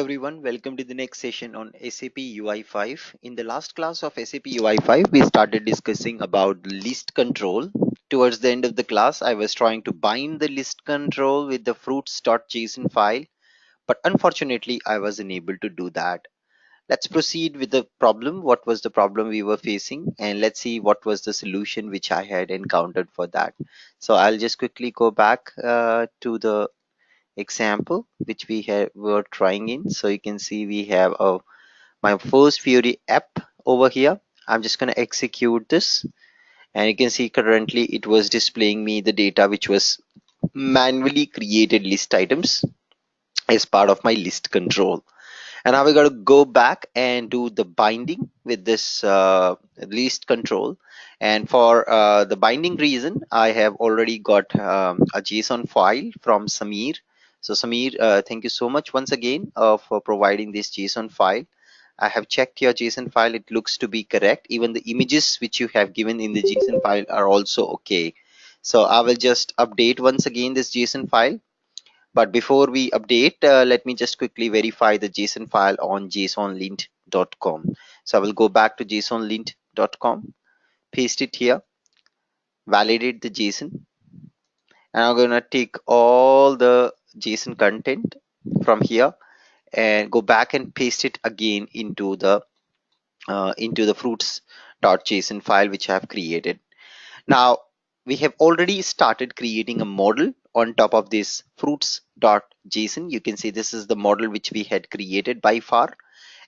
everyone, welcome to the next session on SAP UI5. In the last class of SAP UI5, we started discussing about list control. Towards the end of the class, I was trying to bind the list control with the fruits.json file, but unfortunately, I was unable to do that. Let's proceed with the problem. What was the problem we were facing? And let's see what was the solution which I had encountered for that. So I'll just quickly go back to the example which were trying in. So you can see we have my first Fiori app over here. I'm just going to execute this, and you can see currently it was displaying me the data which was manually created list items as part of my list control. And now we got to go back and do the binding with this list control. And for the binding reason, I have already got a JSON file from Samir. So Samir, thank you so much once again for providing this JSON file. I have checked your JSON file. It looks to be correct. Even the images which you have given in the JSON file are also okay. So I will just update once again this JSON file. But before we update, let me just quickly verify the JSON file on jsonlint.com. So I will go back to jsonlint.com, paste it here, validate the JSON, and I'm going to take all the JSON content from here and go back and paste it again into the fruits.json file which I have created. Now we have already started creating a model on top of this fruits.json. You can see this is the model which we had created by far,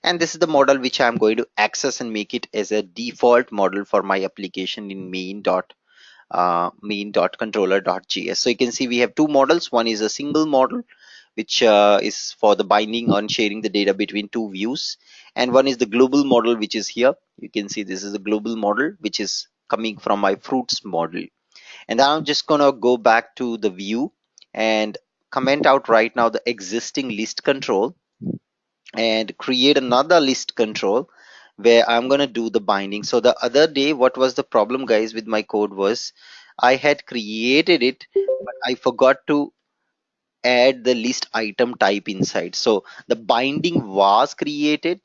and this is the model which I'm going to access and make it as a default model for my application in main.controller.js. So you can see we have two models. One is a single model which is for the binding on sharing the data between two views, and one is the global model which is here. You can see this is the global model which is coming from my fruits model. And I'm just gonna go back to the view and comment out right now the existing list control and create another list control where I'm gonna do the binding. So the other day, what was the problem, guys, with my code was I had created it, but I forgot to add the list item type inside. So the binding was created.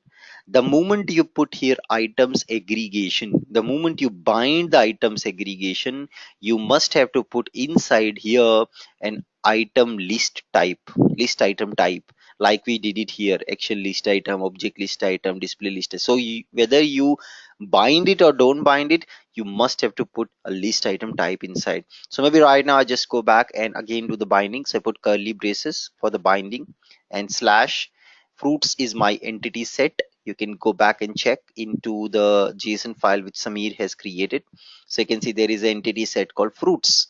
The moment you put here items aggregation, the moment you bind the items aggregation, you must have to put inside here an item list item type, like we did it here: action list item, object list item, display list. So whether you bind it or don't bind it, you must have to put a list item type inside. So maybe right now I just go back and again do the binding. So I put curly braces for the binding and slash fruits is my entity set. You can go back and check into the JSON file which Samir has created. So you can see there is an entity set called fruits,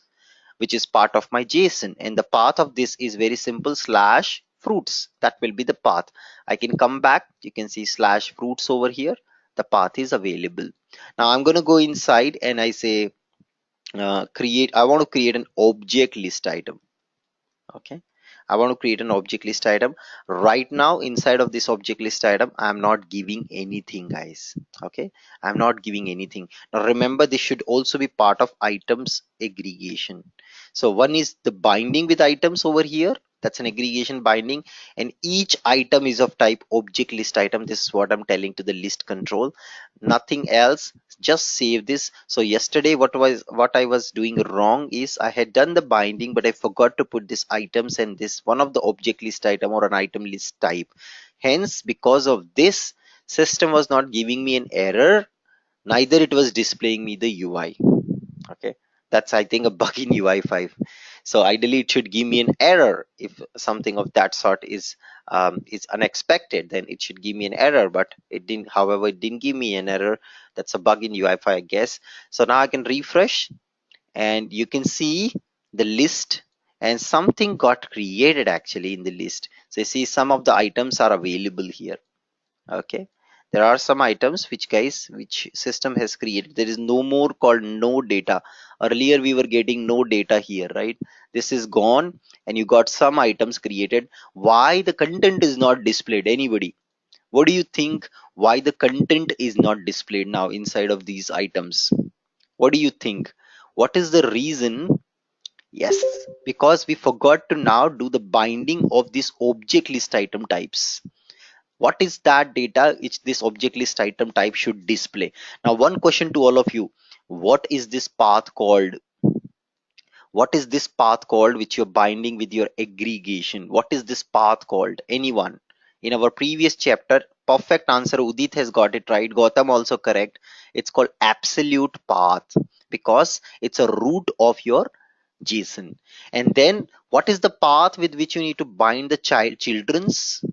which is part of my JSON, and the path of this is very simple: slash fruits. That will be the path. I can come back. You can see slash fruits over here. The path is available. Now I'm going to go inside and I say I want to create an object list item. Okay, I want to create an object list item. Right now inside of this object list item, I'm not giving anything, guys. Okay, I'm not giving anything. Now remember, this should also be part of items aggregation. So one is the binding with items over here. That's an aggregation binding, and each item is of type object list item. This is what I'm telling to the list control, nothing else. Just save this. So yesterday what I was doing wrong is I had done the binding, but I forgot to put this items and this one of the object list item or an item list type. Hence, because of this, system was not giving me an error, neither it was displaying me the UI. Okay, that's, I think, a bug in UI5. So ideally it should give me an error. If something of that sort is unexpected, then it should give me an error, but it didn't. However, it didn't give me an error. That's a bug in UI5, I guess. So now I can refresh and you can see the list, and something got created actually in the list. So you see some of the items are available here. Okay, there are some items which system has created. There is no more called no data. Earlier we were getting no data here, right? This is gone, and you got some items created. Why the content is not displayed? Anybody, what do you think? Why the content is not displayed now inside of these items? What do you think? What is the reason? Yes, because we forgot to now do the binding of these object list item types. what is that data which this object list item type should display. Now one question to all of you, what is this path called? What is this path called which you're binding with your aggregation? What is this path called? Anyone? In our previous chapter, perfect answer, Udit has got it right, Gautam also correct. It's called absolute path because it's a root of your JSON. And then what is the path with which you need to bind the children's?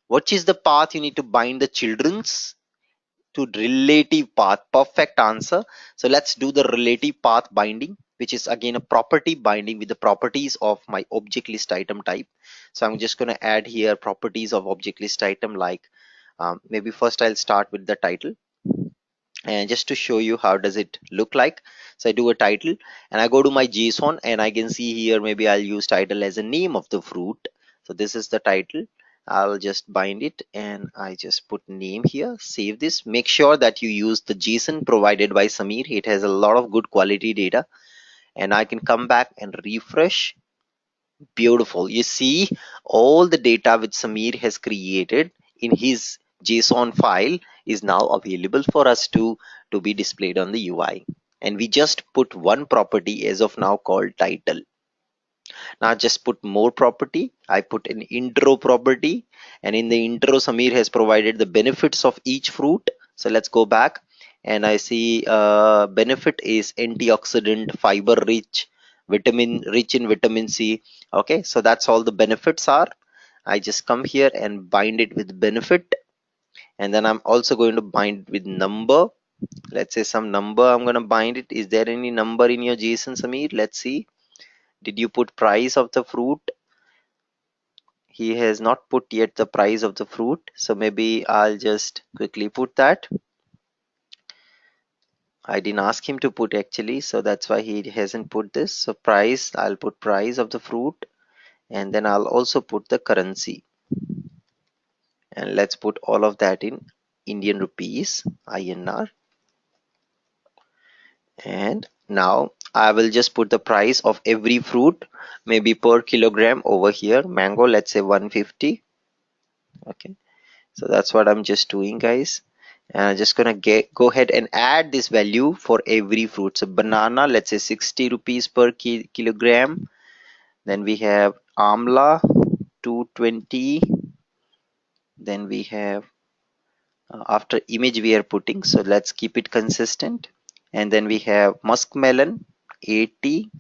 What is the path you need to bind the children's? To relative path. Perfect answer. So let's do the relative path binding, which is again a property binding with the properties of my object list item type. So I'm just going to add here properties of object list item, like maybe first I'll start with the title, and just to show you how does it look like. So I do a title and I go to my JSON, and I can see here maybe I'll use title as a name of the fruit. So this is the title. I'll just bind it and I just put name here. Save this. Make sure that you use the JSON provided by Samir. It has a lot of good quality data, and I can come back and refresh. Beautiful. You see all the data which Samir has created in his JSON file is now available for us to be displayed on the UI. And we just put one property as of now called title. Now just put more property. I put an intro property, and in the intro Samir has provided the benefits of each fruit. So let's go back, and I see benefit is antioxidant, fiber rich, vitamin rich in vitamin C. Okay, so that's all the benefits are. I just come here and bind it with benefit, and then I'm also going to bind with number. Let's say some number I'm going to bind it. Is there any number in your JSON, Samir? Let's see. Did you put price of the fruit? He has not put yet the price of the fruit, so maybe I'll just quickly put that. I didn't ask him to put actually, so that's why he hasn't put this. So price, I'll put price of the fruit, and then I'll also put the currency, and let's put all of that in Indian rupees, INR. And now I will just put the price of every fruit, maybe per kilogram over here. Mango, let's say 150. Okay, so that's what I'm just doing, guys. And I'm just gonna go ahead and add this value for every fruit. So banana, let's say 60 rupees per kilogram. Then we have amla, 220. Then we have after image we are putting, so let's keep it consistent. And then we have muskmelon, 80.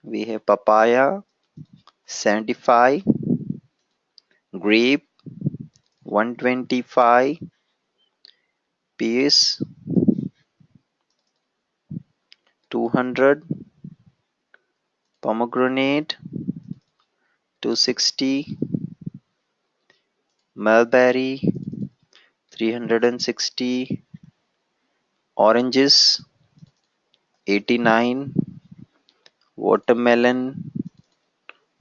We have papaya, 75. Grape, 125. Pears, 200. Pomegranate, 260. Mulberry, 360. Oranges, 89. Watermelon,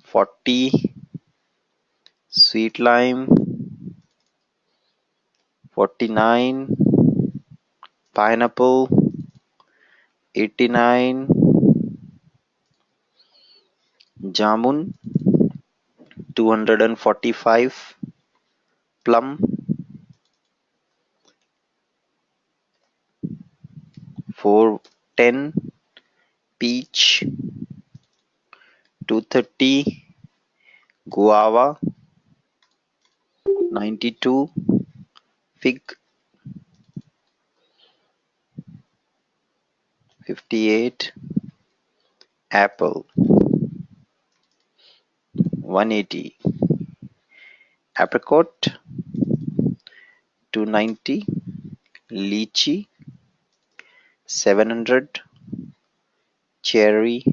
40. Sweet lime, 49. Pineapple, 89. Jamun, 245. Plum, 410. Peach, 230. Guava, 92. Fig, 58. Apple, 180. Apricot, 290. Lychee, 700. Cherry,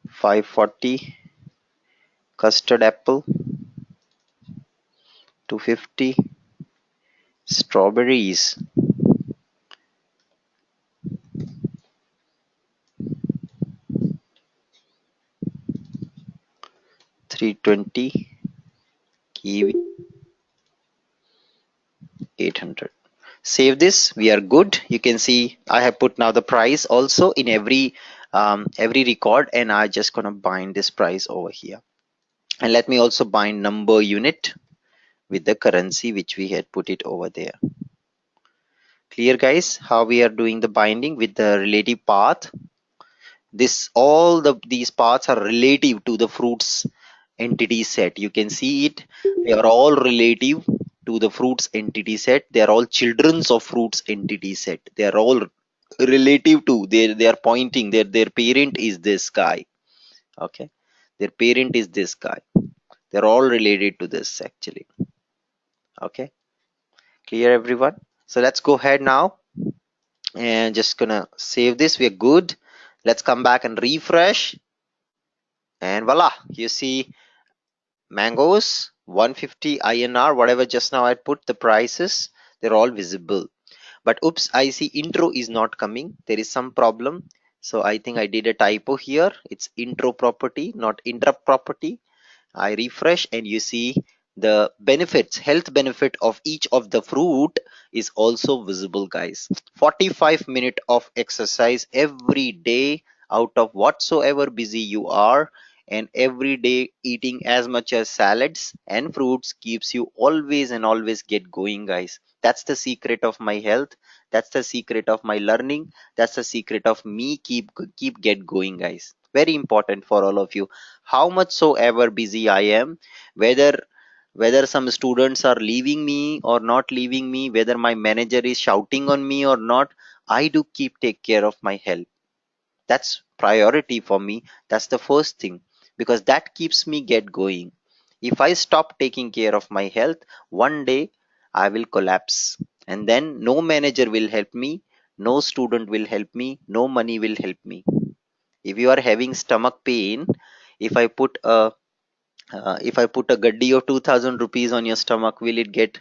540. Custard apple, 250. Strawberries, 320. Kiwi, 800. Save this. We are good. You can see I have put now the price also in every record, and I just gonna bind this price over here. And let me also bind number unit with the currency which we had put it over there. Clear guys, how we are doing the binding with the relative path? This all these paths are relative to the fruits entity set. You can see it, they are all relative to the fruits entity set. They are all childrens of fruits entity set. They are all relative to, they are pointing, their parent is this guy. Okay, their parent is this guy. They're all related to this actually. Okay, clear everyone? So let's go ahead now and just gonna save this. We're good. Let's come back and refresh, and voila, you see mangoes 150 INR, whatever just now I put the prices, they're all visible. But oops, I see intro is not coming. There is some problem. So I think I did a typo here. It's intro property, not interrupt property. I refresh and you see the benefits, health benefit of each of the fruit is also visible guys. 45 minutes of exercise every day out of whatsoever busy you are, and every day eating as much as salads and fruits keeps you always and always get going guys. That's the secret of my health. That's the secret of my learning. That's the secret of me keep get going guys. Very important for all of you. How much so ever busy I am, whether some students are leaving me or not leaving me, whether my manager is shouting on me or not, I do keep take care of my health. That's priority for me. That's the first thing, because that keeps me get going. If I stop taking care of my health, one day I will collapse, and then no manager will help me, no student will help me, no money will help me. If you are having stomach pain, if I put a gaddi of 2000 rupees on your stomach, will it get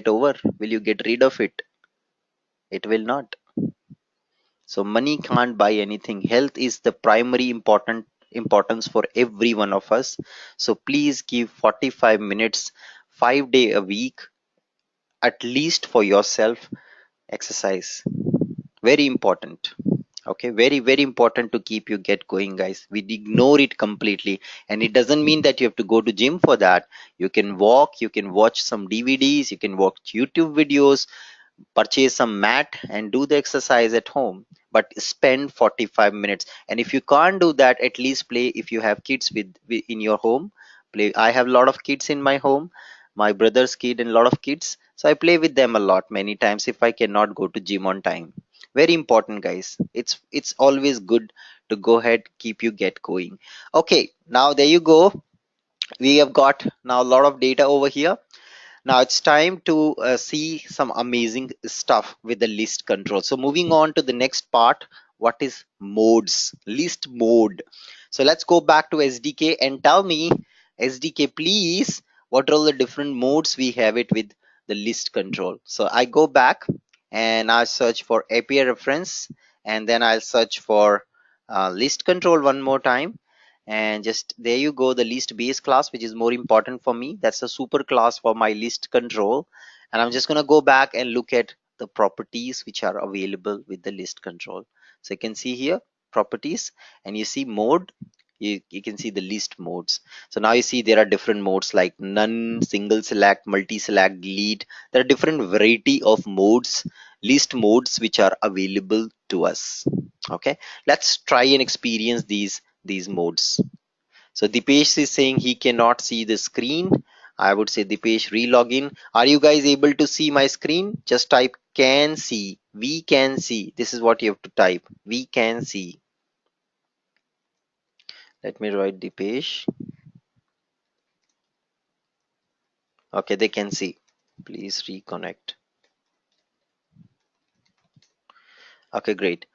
over? Will you get rid of it? It will not. So money can't buy anything. Health is the primary importance for every one of us. So please give 45 minutes 5 day a week at least for yourself exercise. Very important. Okay, very important to keep you get going guys. We ignore it completely, and it doesn't mean that you have to go to gym for that. You can walk, you can watch some DVDs, you can watch YouTube videos, purchase some mat and do the exercise at home, but spend 45 minutes. And if you can't do that, at least play. If you have kids in your home, play. I have a lot of kids in my home, my brother's kid and a lot of kids, so I play with them a lot many times if I cannot go to gym on time. Very important guys. It's always good to go ahead, keep you get going. Okay, now there you go. We have got now a lot of data over here. Now it's time to see some amazing stuff with the list control. So moving on to the next part, what is modes, list mode. So let's go back to SDK and tell me, SDK please, what are all the different modes we have it with the list control. So I go back and I search for API reference, and then I'll search for list control one more time, and just there you go, the list base class, which is more important for me. That's a super class for my list control. And I'm just going to go back and look at the properties which are available with the list control. So you can see here properties, and you see mode. You can see the list modes. So now you see there are different modes like none, single select, multi select, delete. There are different variety of modes, list modes, which are available to us. Okay, let's try and experience these modes. So Dipesh is saying he cannot see the screen. I would say Dipesh re-login. Are you guys able to see my screen? Just type can see. We can see. This is what you have to type. We can see. Let me write Dipesh. Okay, they can see. Please reconnect. Okay, great.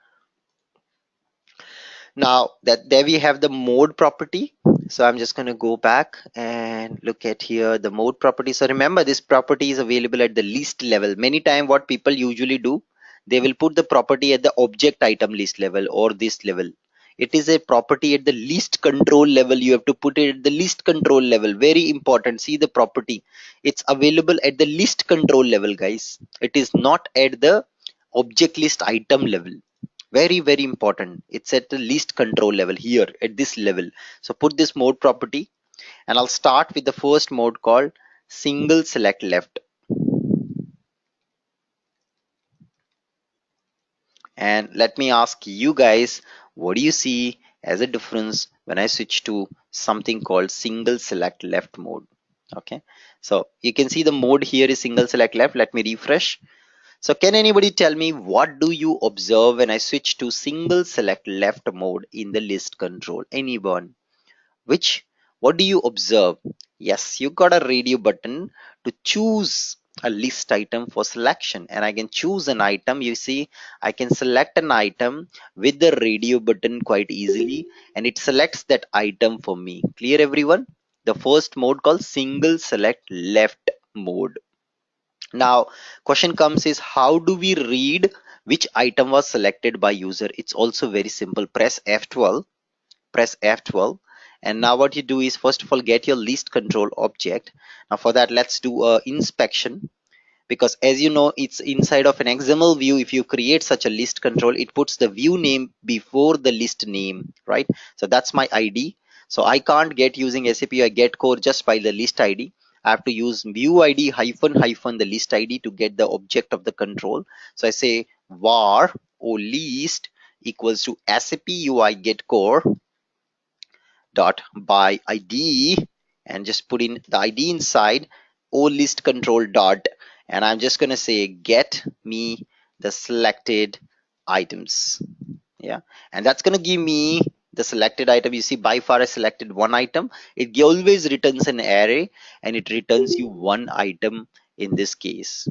Now that there we have the mode property. So I'm just going to go back and look at here the mode property. So remember, this property is available at the list level. Many times what people usually do, they will put the property at the object item list level or this level. It is a property at the list control level. You have to put it at the list control level. Very important. See the property. It's available at the list control level, guys. It is not at the object list item level. Very important. It's at the list control level here at this level. So put this mode property. And I'll start with the first mode called single select left. And let me ask you guys, what do you see as a difference when I switch to something called single select left mode? Okay, so you can see the mode here is single select left. Let me refresh. So can anybody tell me what do you observe when I switch to single select left mode in the list control? Anyone? Which, what do you observe? Yes, you got a radio button to choose a list item for selection, and I can choose an item. You see, I can select an item with the radio button quite easily, and it selects that item for me. Clear, everyone? The first mode called single select left mode. Now question comes is, how do we read which item was selected by user? It's also very simple. Press F12, press F12, and now what you do is, first of all, get your list control object. Now for that, let's do a inspection, because as you know, it's inside of an XML view. If you create such a list control, it puts the view name before the list name, right? So that's my ID. So I can't get using SAP UI get core just by the list ID. I have to use view ID hyphen hyphen the list ID to get the object of the control. So I say var or list equals to SAP UI get core dot by ID, and just put in the ID inside o list control dot, and I'm just going to say get me the selected items. Yeah, and that's going to give me the selected item. You see, by far I selected one item. It always returns an array, and it returns you one item in this case.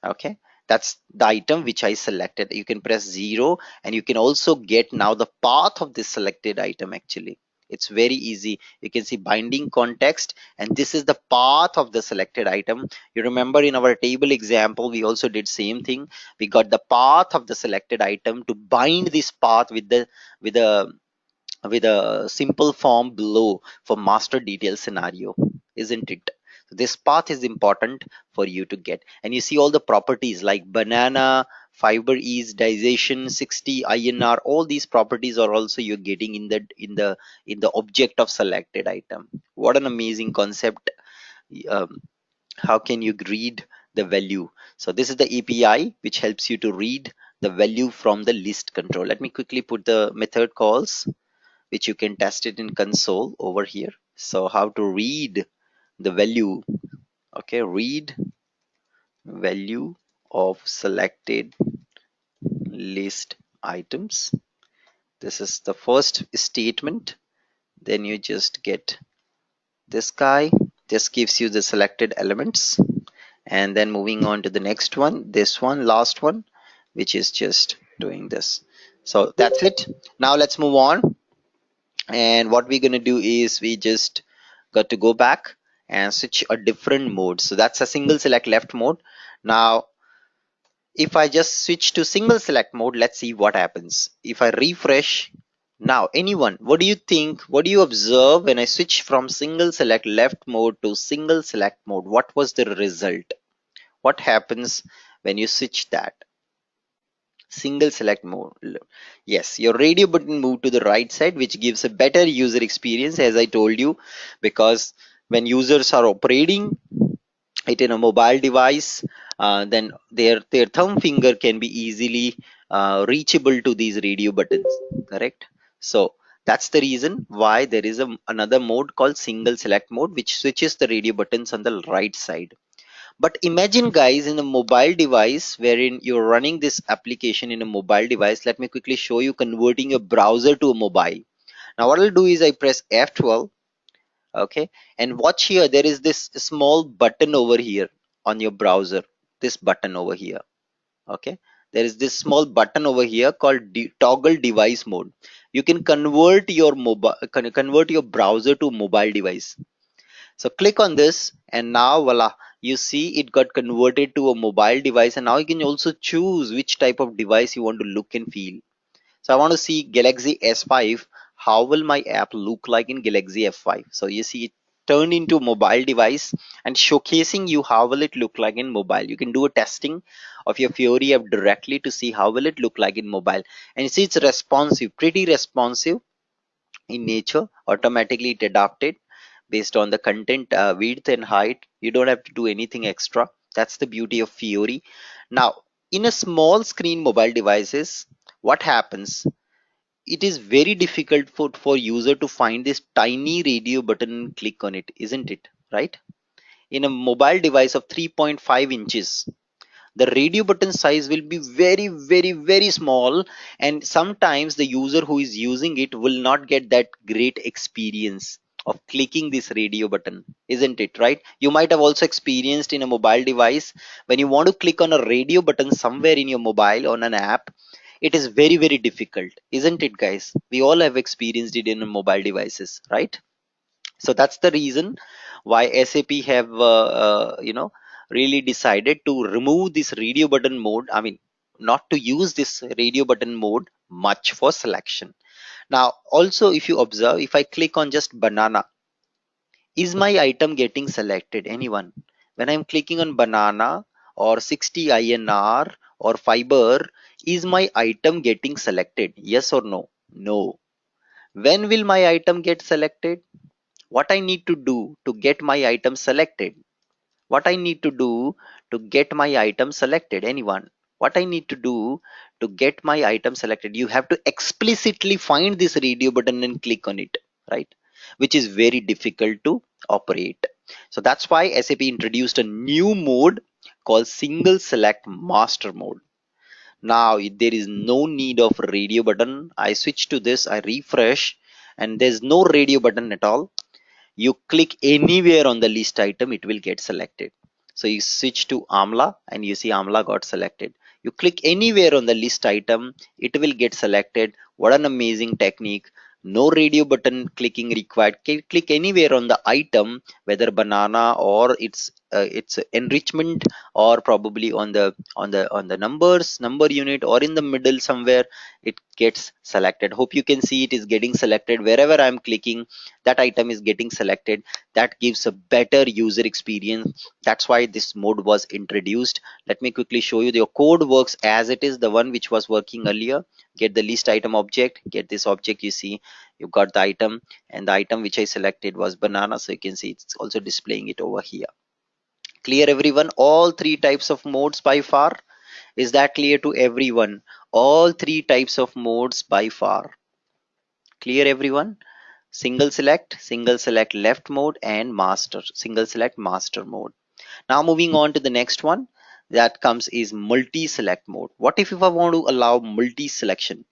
Okay, that's the item which I selected. You can press 0, and you can also get now the path of this selected item. Actually, it's very easy. You can see binding context, and this is the path of the selected item. You remember in our table example, we also did same thing. We got the path of the selected item to bind this path with the with a with a simple form below for master detail scenario, isn't it? So this path is important for you to get, and you see all the properties like banana, fiber ease, digestion, 60 INR. All these properties are also you're getting in the object of selected item. What an amazing concept. um, how can you read the value? So this is the API which helps you to read the value from the list control. Let me quickly put the method calls, which you can test it in console over here. So how to read the value? Okay, read value of selected list items. This is the first statement. Then you just get this guy. This gives you the selected elements, and then moving on to the next one, this one, last one, which is just doing this. So that's it. Now let's move on, and what we're going to do is we just got to go back and switch a different mode. So that's a single select left mode. Now if I just switch to single select mode, let's see what happens. If I refresh now, anyone, what do you think, what do you observe when I switch from single select left mode to single select mode? What was the result? What happens when you switch that? Single select mode. Yes, your radio button moved to the right side, which gives a better user experience, as I told you, because when users are operating it in a mobile device, then their thumb finger can be easily reachable to these radio buttons, correct? So that's the reason why there is another mode called single select mode, which switches the radio buttons on the right side. But imagine guys, in a mobile device wherein you're running this application in a mobile device. Let me quickly show you converting your browser to a mobile. Now what I'll do is I press F12. Okay, and watch here, there is this small button over here on your browser, this button over here. Okay, there is this small button over here called toggle device mode. You can convert your convert your browser to mobile device. So click on this, and now voila, you see it got converted to a mobile device, and now you can also choose which type of device you want to look and feel. So I want to see Galaxy S5. How will my app look like in Galaxy F5? So you see it turned into a mobile device and showcasing you how will it look like in mobile. You can do a testing of your Fiori app directly to see how will it look like in mobile. And you see it's responsive, pretty responsive in nature. Automatically it adapted based on the content width and height. You don't have to do anything extra. That's the beauty of Fiori. Now, in a small screen mobile devices, what happens? It is very difficult for user to find this tiny radio button and click on it, isn't it? Right? In a mobile device of 3.5 inches, the radio button size will be very very small, and sometimes the user who is using it will not get that great experience of clicking this radio button, isn't it? Right? You might have also experienced in a mobile device, when you want to click on a radio button somewhere in your mobile on an app, it is very difficult, isn't it, guys? We all have experienced it in mobile devices, right? So that's the reason why SAP have really decided to remove this radio button mode. I mean, not to use this radio button mode much for selection. Now also, if you observe, if I click on just banana, is my item getting selected? Anyone? When I'm clicking on banana or 60 INR or fiber, is my item getting selected? Yes or no? No. When will my item get selected? What I need to do to get my item selected? What I need to do to get my item selected? Anyone? What I need to do to get my item selected? You have to explicitly find this radio button and click on it, right? Which is very difficult to operate. So that's why SAP introduced a new mode called single select master mode. Now there is no need of radio button. I switch to this, I refresh, and there's no radio button at all. You click anywhere on the list item, it will get selected. So you switch to Amla and you see Amla got selected. You click anywhere on the list item, it will get selected. What an amazing technique. No radio button clicking required. Click anywhere on the item, whether banana or its enrichment, or probably on the numbers number unit, or in the middle somewhere, it gets selected. Hope you can see it is getting selected. Wherever I'm clicking, that item is getting selected. That gives a better user experience. That's why this mode was introduced. Let me quickly show you. The code works as it is, the one which was working earlier. Get the list item object, get this object. You see you've got the item, and the item which I selected was banana, so you can see it's also displaying it over here. Clear everyone? All three types of modes by far. Is that clear to everyone? All three types of modes by far. Clear everyone? Single select left mode, and master, single select master mode. Now moving on to the next one that comes is multi select mode. What if I want to allow multi selection?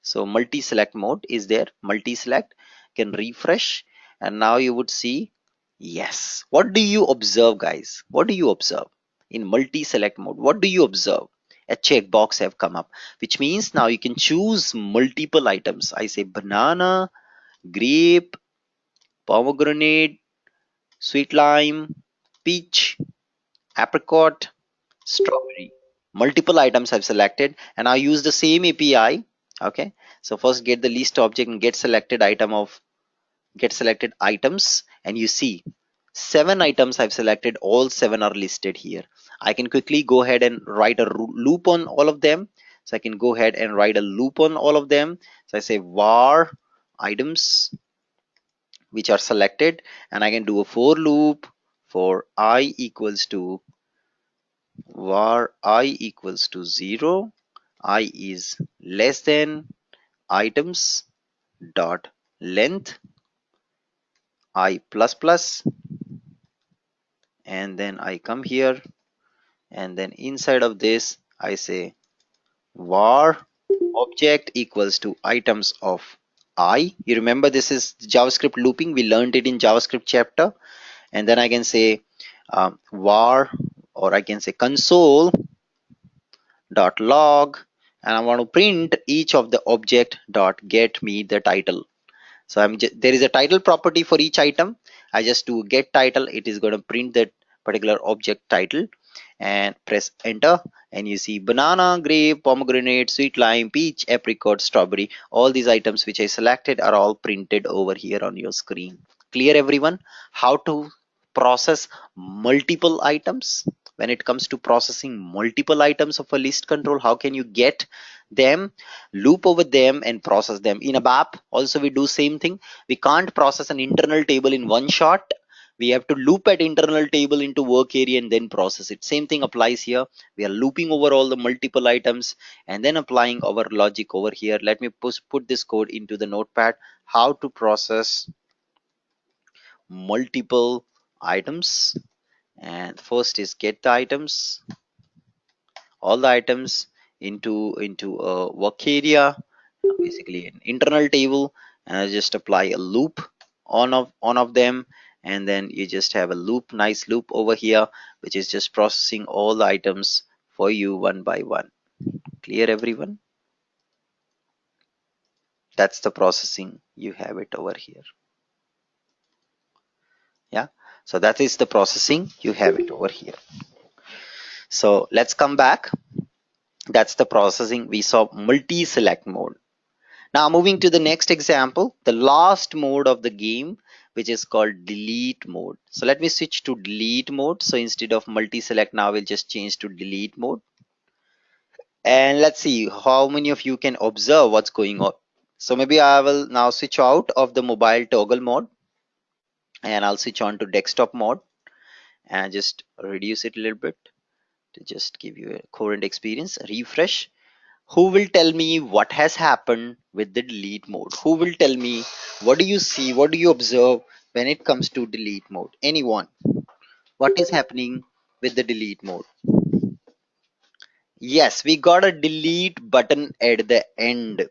So multi select mode is there. Multi select, can refresh, and now you would see, yes. What do you observe, guys? What do you observe in multi select mode? What do you observe? A checkbox have come up, which means now you can choose multiple items. I say banana, grape, pomegranate, sweet lime, peach, apricot, strawberry. Multiple items I've selected, and I use the same API. Okay, so first get the list object and get selected items, and you see 7 items I've selected. All 7 are listed here. I can quickly go ahead and write a loop on all of them. So I can go ahead and write a loop on all of them. So I say var items which are selected, and I can do a for loop for I equals to var I equals to 0, I is less than items dot length I plus plus, and then I come here, and then inside of this I say var object equals to items of I. You remember this is JavaScript looping, we learned it in JavaScript chapter. And then I can say var, or I can say console dot log, and I want to print each of the object dot get me the title. So there is a title property for each item. I just do get title, it is going to print that particular object title, and press enter, and you see banana, grape, pomegranate, sweet lime, peach, apricot, strawberry. All these items which I selected are all printed over here on your screen. Clear everyone? How to process multiple items when it comes to processing multiple items of a list control. How can you get them, loop over them and process them? In a BAP also we do same thing. We can't process an internal table in one shot. We have to loop at internal table into work area and then process it. Same thing applies here. We are looping over all the multiple items and then applying our logic over here. Let me put this code into the notepad. How to process multiple items, and first is get the items, all the items into a work area, basically an internal table, and I just apply a loop on of them, and then you just have a loop, nice loop over here, which is just processing all the items for you one by one. Clear, everyone? That's the processing. You have it over here. Yeah, so that is the processing. You have it over here. So let's come back. That's the processing. We saw multi-select mode. Now moving to the next example, the last mode of the game, which is called delete mode. So let me switch to delete mode. So instead of multi-select, now we'll just change to delete mode. And let's see how many of you can observe what's going on. So maybe I will now switch out of the mobile toggle mode and I'll switch on to desktop mode and just reduce it a little bit to just give you a current experience. Refresh. Who will tell me what has happened with the delete mode? Who will tell me what do you see, what do you observe when it comes to delete mode? Anyone? What is happening with the delete mode? Yes, we got a delete button at the end.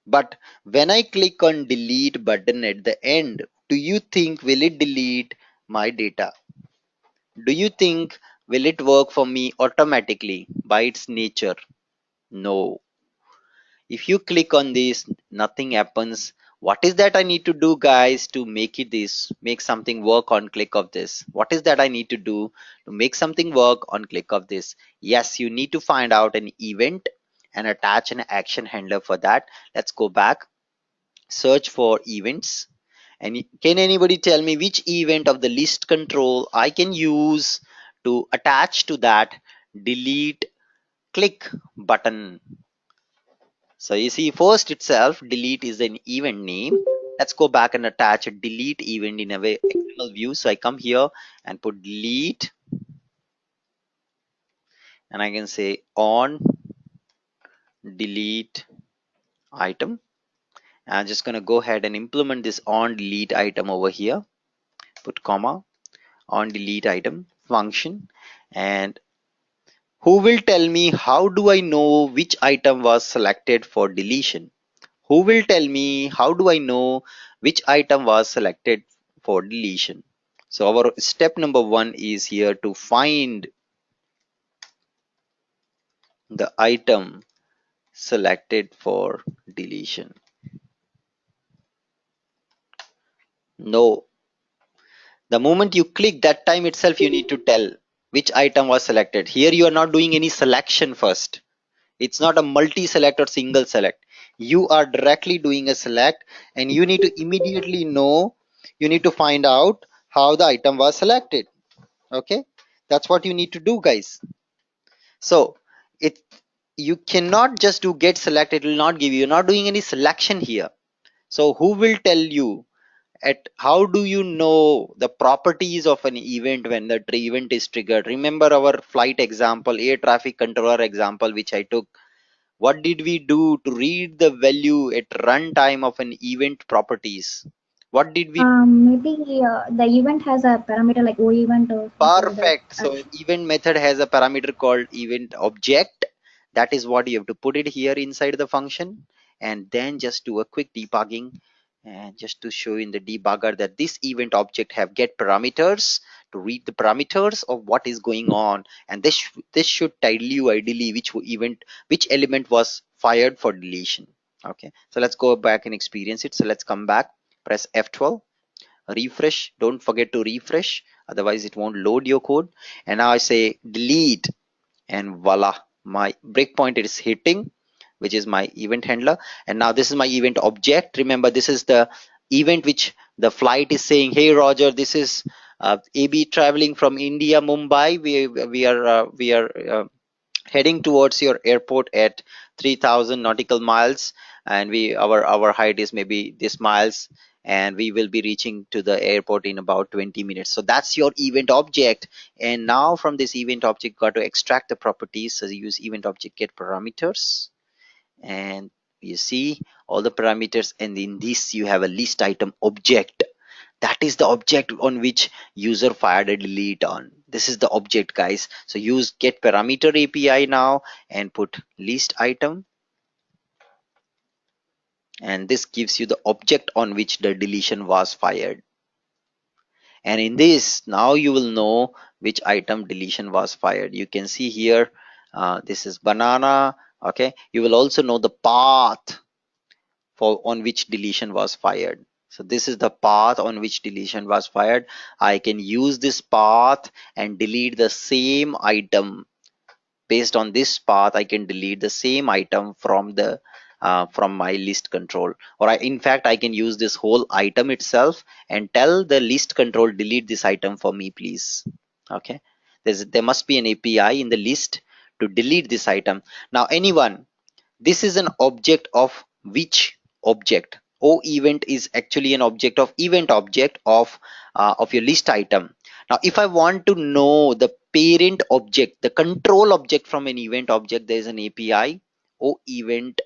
But when I click on delete button at the end, do you think will it delete my data? Do you think will it work for me automatically by its nature? No. If you click on this, nothing happens. What is that I need to do, guys, to make something work on click of this? What is that I need to do to make something work on click of this? Yes, you need to find out an event and attach an action handler for that. Let's go back, search for events, and can anybody tell me which event of the list control I can use to attach to that delete click button? So you see, first itself, delete is an event name. Let's go back and attach a delete event in a way XML view. So I come here and put delete, and I can say on delete item. I'm just going to go ahead and implement this on delete item over here. Put comma on delete item function. And who will tell me how do I know which item was selected for deletion? Who will tell me how do I know which item was selected for deletion? So our step number 1 is here to find the item selected for deletion. No, the moment you click, that time itself you need to tell which item was selected. Here you are not doing any selection first. It's not a multi-select or single select. You are directly doing a select, and you need to immediately know, you need to find out how the item was selected. Okay, that's what you need to do, guys. So it, you cannot just do get select, it will not give you, you're not doing any selection here. So who will tell you at how do you know the properties of an event when the event is triggered? Remember our flight example, air traffic controller example which I took. What did we do to read the value at runtime of an event properties? What did we Maybe the event has a parameter like O event or something like that. Perfect. So event method has a parameter called event object. That is what you have to put it here inside the function, and then just do a quick debugging, and just to show in the debugger that this event object have get parameters to read the parameters of what is going on, and this should tell you ideally which element was fired for deletion. Okay, so let's go back and experience it. So let's come back, press F12, refresh, don't forget to refresh, otherwise it won't load your code. And now I say delete, and voila, my breakpoint is hitting, which is my event handler. And now this is my event object. Remember, this is the event which the flight is saying, hey Roger, this is AB traveling from India, Mumbai. We are heading towards your airport at 3000 nautical miles, and our height is maybe this miles, and we will be reaching to the airport in about 20 minutes. So that's your event object. And now from this event object, got to extract the properties. So you use event object get parameters, and you see all the parameters, and in this you have a list item object. That is the object on which user fired a delete on. This is the object, guys. So use get parameter API now and put list item, and this gives you the object on which the deletion was fired. And in this, now you will know which item deletion was fired. You can see here, this is banana. Okay, you will also know the path for on which deletion was fired. So this is the path on which deletion was fired. I can use this path and delete the same item. Based on this path, I can delete the same item from the from my list control, or in fact I can use this whole item itself and tell the list control delete this item for me, please. Okay, there must be an API in the list to delete this item. Now anyone, this is an object of which object? O event is actually an object of event object of your list item. Now if I want to know the parent object, the control object from an event object, there is an API O event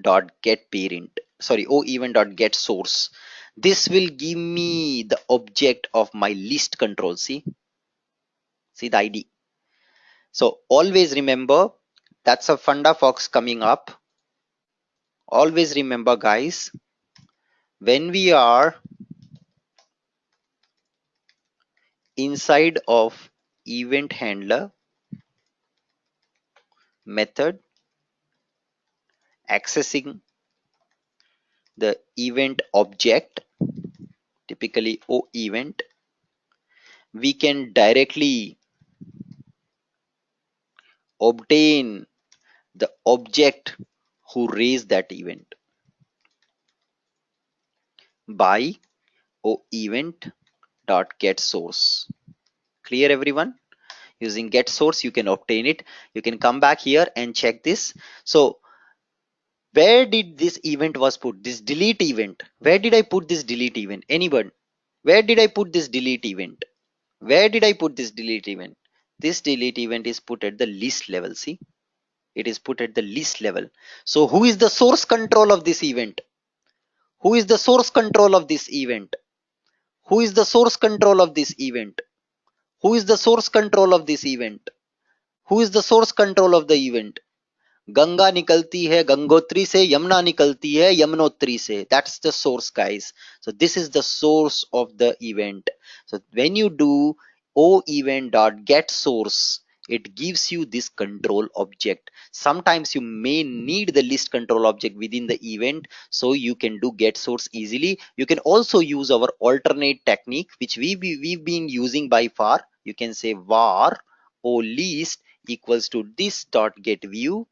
dot get parent, sorry, O event dot get source. This will give me the object of my list control. See the ID. So always remember, that's a funda fox coming up. Always remember, guys, when we are inside of event handler method accessing the event object, typically O event, we can directly obtain the object who raised that event by O event dot get source. Clear, everyone? Using get source you can obtain it. You can come back here and check this. So where did this event was put, this delete event? Where did I put this delete event? Anyone? Where did I put this delete event? Where did I put this delete event? This delete event is put at the list level. See, it is put at the list level. So who is the source control of this event? Who is the source control of this event? Who is the source control of this event? Who is the source control of this event? Who is the source control of the event? Ganga निकलती है गंगोत्री से, यमुना निकलती है यमुनोत्री से. That's the source, guys. So this is the source of the event. So when you do O event dot get source, it gives you this control object. Sometimes you may need the list control object within the event, so you can do get source easily. You can also use our alternate technique, which we've been using by far. You can say var O list equals to this dot get view,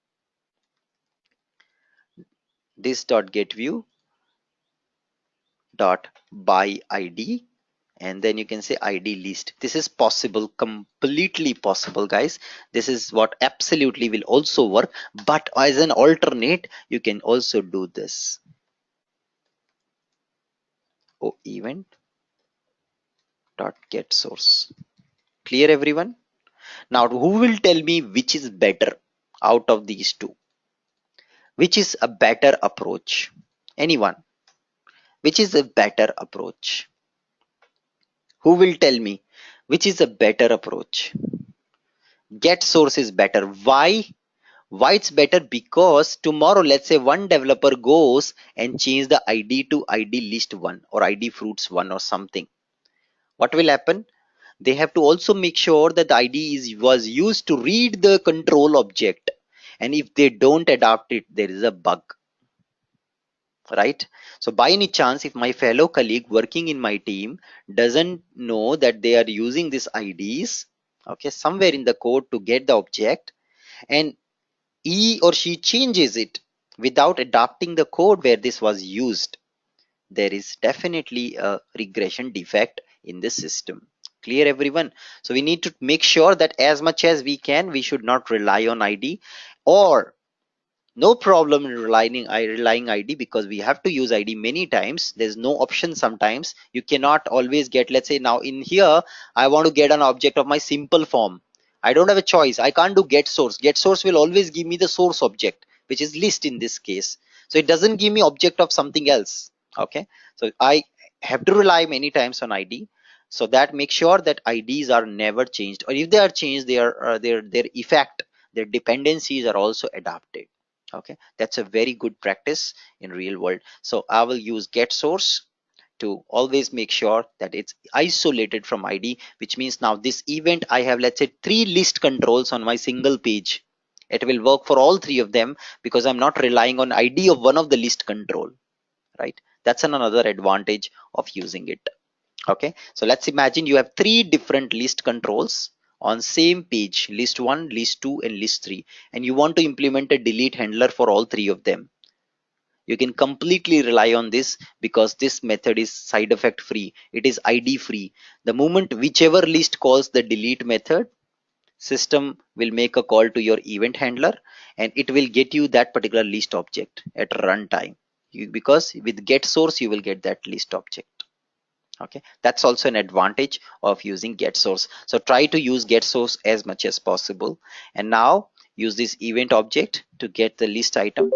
this dot get view dot by ID, and then you can say ID list. This is possible, completely possible, guys. This is what absolutely will also work, but as an alternate you can also do this. O event dot get source. Clear, everyone? Now who will tell me which is better out of these two? Which is a better approach? Anyone? Which is a better approach? Who will tell me which is a better approach? Get source is better. Why? Why it's better? Because tomorrow, let's say one developer goes and change the ID to ID list 1 or ID fruits 1 or something. What will happen? They have to also make sure that the ID was used to read the control object. And if they don't adapt it, there is a bug. Right? So by any chance, if my fellow colleague working in my team doesn't know that they are using these IDs, okay, somewhere in the code to get the object, and he or she changes it without adapting the code where this was used, there is definitely a regression defect in the system. Clear everyone? So we need to make sure that as much as we can, we should not rely on ID, or no problem in relying ID, because we have to use ID many times. There's no option. Sometimes you cannot always get, let's say now in here I want to get an object of my simple form. I don't have a choice. I can't do get source. Get source will always give me the source object, which is list in this case. So it doesn't give me object of something else. Okay, so I have to rely many times on ID. So that make sure that IDs are never changed, or if they are changed, their effect, their dependencies are also adapted. Okay, that's a very good practice in real world. So I will use get source to always make sure that it's isolated from ID, which means now this event, I have, let's say, 3 list controls on my single page. It will work for all 3 of them because I'm not relying on ID of one of the list control, right? That's another advantage of using it. Okay, so let's imagine you have 3 different list controls on same page, list 1, list 2 and list 3, and you want to implement a delete handler for all 3 of them. You can completely rely on this because this method is side effect free. It is ID free. The moment whichever list calls the delete method, system will make a call to your event handler and it will get you that particular list object at runtime. Because with get source you will get that list object. Okay, that's also an advantage of using get source. So try to use get source as much as possible. And now use this event object to get the list item.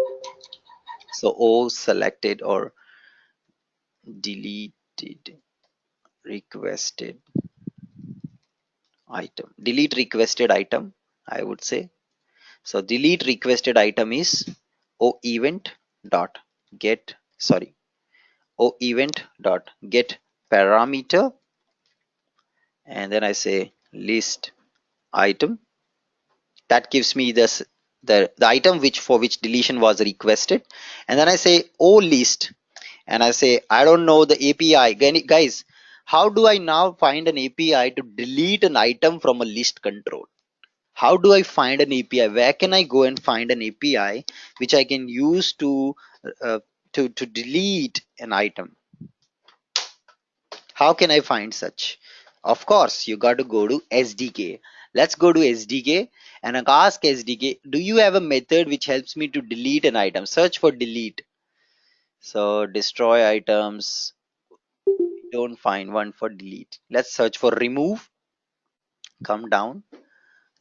So O selected or deleted requested item. Delete requested item, I would say. So delete requested item is O event dot get, sorry, O event dot get parameter, and then I say list item. That gives me this the item which for which deletion was requested, and then I say O list, and I say I don't know the API. Guys, how do I now find an API to delete an item from a list control? How do I find an API? Where can I go and find an API which I can use uh, to delete an item? How can I find such? Of course, you got to go to SDK. Let's go to SDK and ask SDK, do you have a method which helps me to delete an item? Search for delete. So destroy items. Don't find one for delete. Let's search for remove. Come down.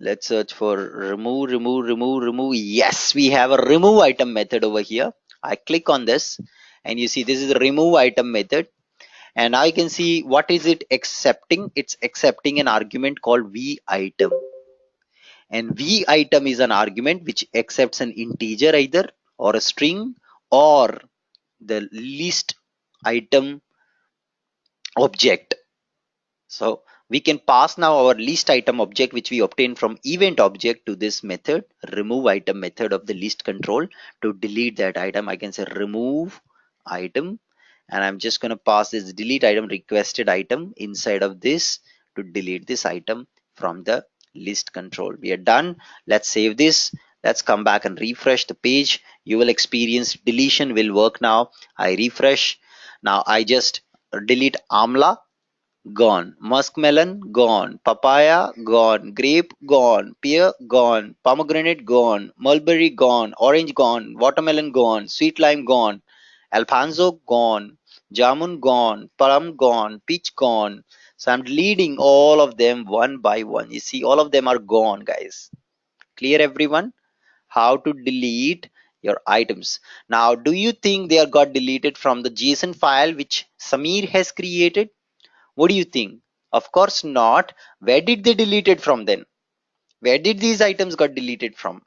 Let's search for remove. Yes, we have a remove item method over here. I click on this and you see this is a remove item method. And now you can see what is it accepting. It's accepting an argument called v item, and v item is an argument which accepts an integer either or a string or the list item object. So we can pass now our list item object which we obtained from event object to this method, remove item method of the list control, to delete that item. I can say remove item, and I'm just going to pass this delete item requested item inside of this to delete this item from the list control. We are done. Let's save this. Let's come back and refresh the page. You will experience deletion will work now. I refresh. Now I just delete amla, gone. Muskmelon, gone. Papaya, gone. Grape, gone. Pear, gone. Pomegranate, gone. Mulberry, gone. Orange, gone. Watermelon, gone. Sweet lime, gone. Alfonso, gone. Jamun, gone. Plum, gone. Peach, gone. So I'm deleting all of them one by one. You see, all of them are gone, guys. Clear, everyone? How to delete your items. Now, do you think they are got deleted from the JSON file which Samir has created? What do you think? Of course not. Where did they delete it from then? Where did these items got deleted from?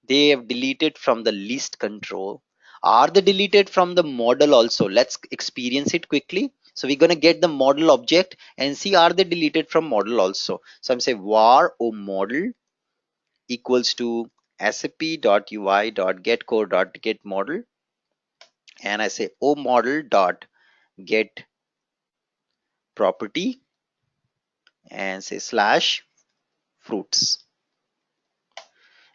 They have deleted from the list control. Are they deleted from the model also? Let's experience it quickly. So we're going to get the model object and see are they deleted from model also. So I'm saying var o model equals to sap.ui.getCore.get model, and I say o model dot get property and say slash fruits.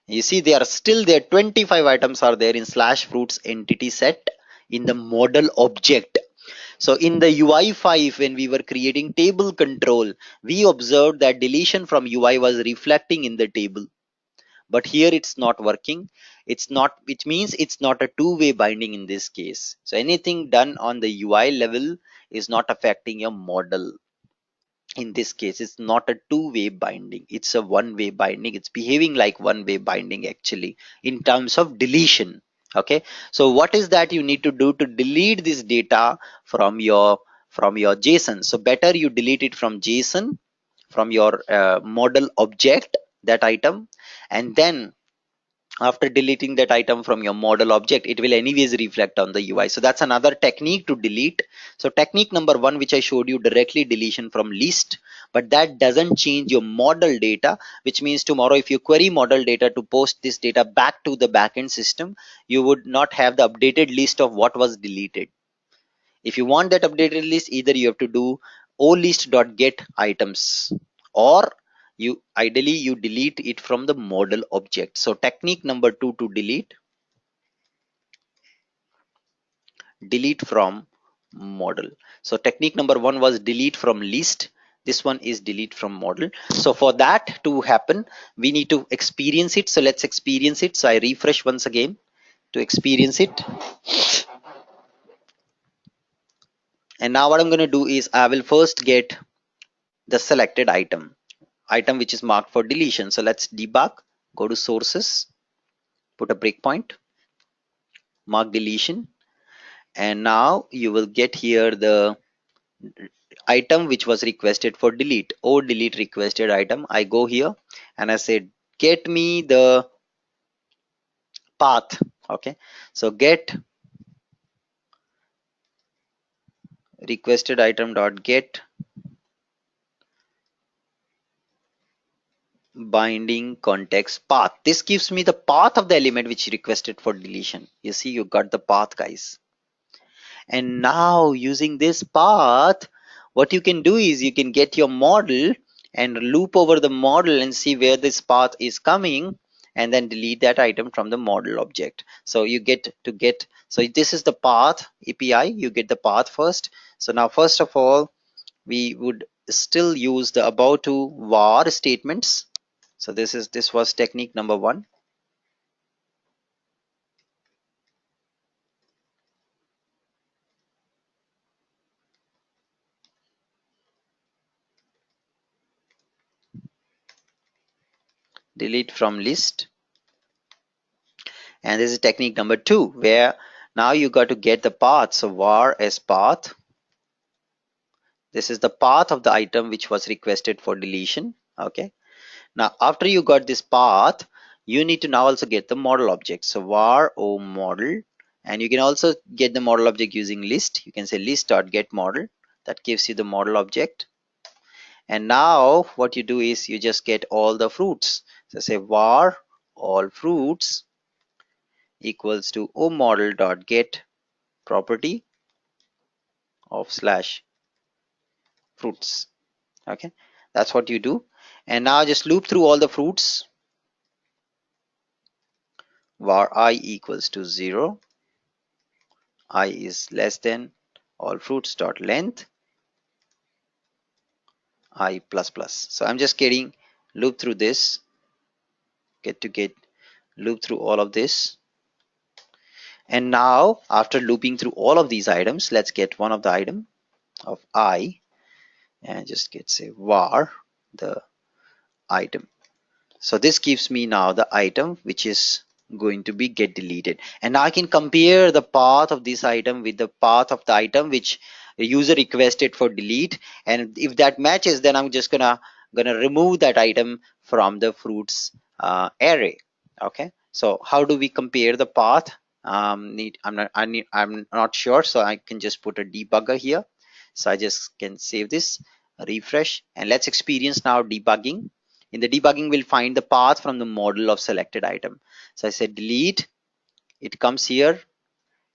You see they are still there. 25 items are there in slash fruits entity set in the model object. So in the UI5, when we were creating table control, we observed that deletion from UI was reflecting in the table. But here it's not working. It's not, which means it's not a two-way binding in this case. So anything done on the UI level is not affecting your model. In this case, it's not a two-way binding, it's a one-way binding. It's behaving like one-way binding actually in terms of deletion. Okay, so what is that you need to do to delete this data from your JSON? So better you delete it from JSON, from your model object, that item. And then after deleting that item from your model object, it will anyways reflect on the UI. So that's another technique to delete. So technique number one, which I showed you, directly deletion from list, but that doesn't change your model data, which means tomorrow if you query model data to post this data back to the backend system, you would not have the updated list of what was deleted. If you want that updated list, either you have to do olist.get items, or you ideally you delete it from the model object. So technique number two to delete from model. So technique number one was delete from list. This one is delete from model. So for that to happen, we need to experience it. So let's experience it. So I refresh once again to experience it. And now what I'm going to do is I will first get the selected item which is marked for deletion. So let's debug, go to sources, put a breakpoint, mark deletion, and now you will get here the item which was requested for delete, or delete requested item. I go here and I said get me the path. Okay, so get requested item dot get binding context path. This gives me the path of the element which requested for deletion. You see, you got the path, guys. And now using this path, what you can do is you can get your model and loop over the model and see where this path is coming, and then delete that item from the model object. So you so this is the path API. You get the path first. So now first of all, we would still use the about to var statements. So this was technique number one. Delete from list. And this is technique number two, where now you got to get the path. So var as path. This is the path of the item which was requested for deletion. Okay. Now after you got this path, you need to now also get the model object. So var o model, and you can also get the model object using list. You can say list.get model. That gives you the model object. And now what you do is you just get all the fruits. So say var all fruits equals to o model dot get property of slash fruits. Okay, that's what you do. And now just loop through all the fruits. Var I equals to 0, I is less than all fruits dot length I plus plus. So I'm just getting loop through this, get loop through all of this. And now after looping through all of these items, let's get one of the item of I, and just get say var the item. So this gives me now the item which is going to be get deleted. And now I can compare the path of this item with the path of the item which the user requested for delete. And if that matches, then I'm just gonna remove that item from the fruits array. Okay. So how do we compare the path? I'm not sure. So I can just put a debugger here. So I just can save this, refresh, and let's experience now debugging. In the debugging, we'll find the path from the model of selected item. So I said delete, it comes here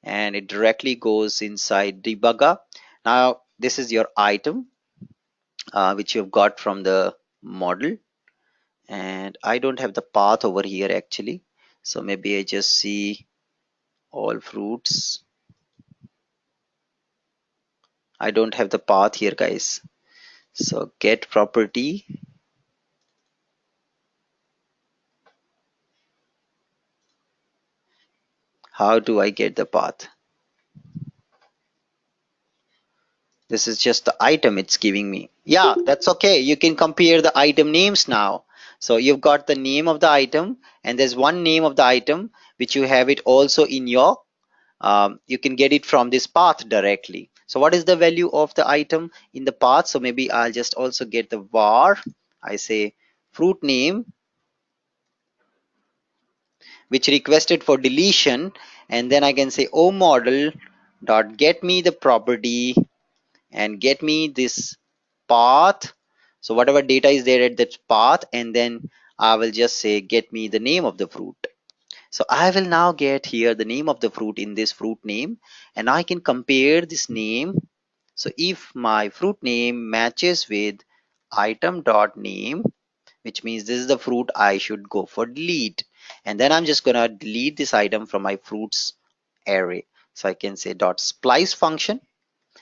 and it directly goes inside debugger. Now this is your item which you've got from the model, and I don't have the path over here actually. So maybe I just see all fruits I don't have the path here, guys. So get property. How do I get the path? This is just the item it's giving me. Yeah, that's okay. You can compare the item names now. So you've got the name of the item, and there's one name of the item which you have it also in your you can get it from this path directly. So what is the value of the item in the path? So maybe I'll just also get the var. I say fruit name which requested for deletion, and then I can say o model dot get me the property and get me this path. So whatever data is there at that path, and then I will just say get me the name of the fruit. So I will now get here the name of the fruit in this fruit name, and I can compare this name. So if my fruit name matches with item dot name, which means this is the fruit, I should go for delete. And then I'm just gonna delete this item from my fruits array. So I can say dot splice function.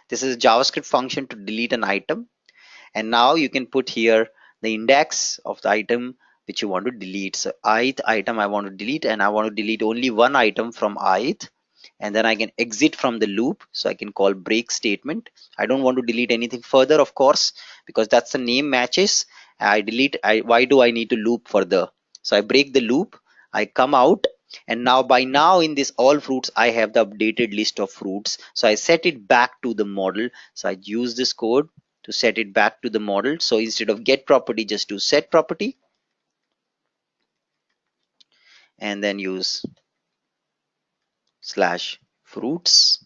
This is a JavaScript function to delete an item. And now you can put here the index of the item which you want to delete. So ith item I want to delete, and I want to delete only one item from ith, and then I can exit from the loop. So I can call break statement. I don't want to delete anything further, of course, because that's the name matches. I delete. Why do I need to loop further? So I break the loop, I come out, and now by now in this all fruits I have the updated list of fruits. So I set it back to the model. So I use this code to set it back to the model. So instead of get property, just do set property, and then use slash fruits,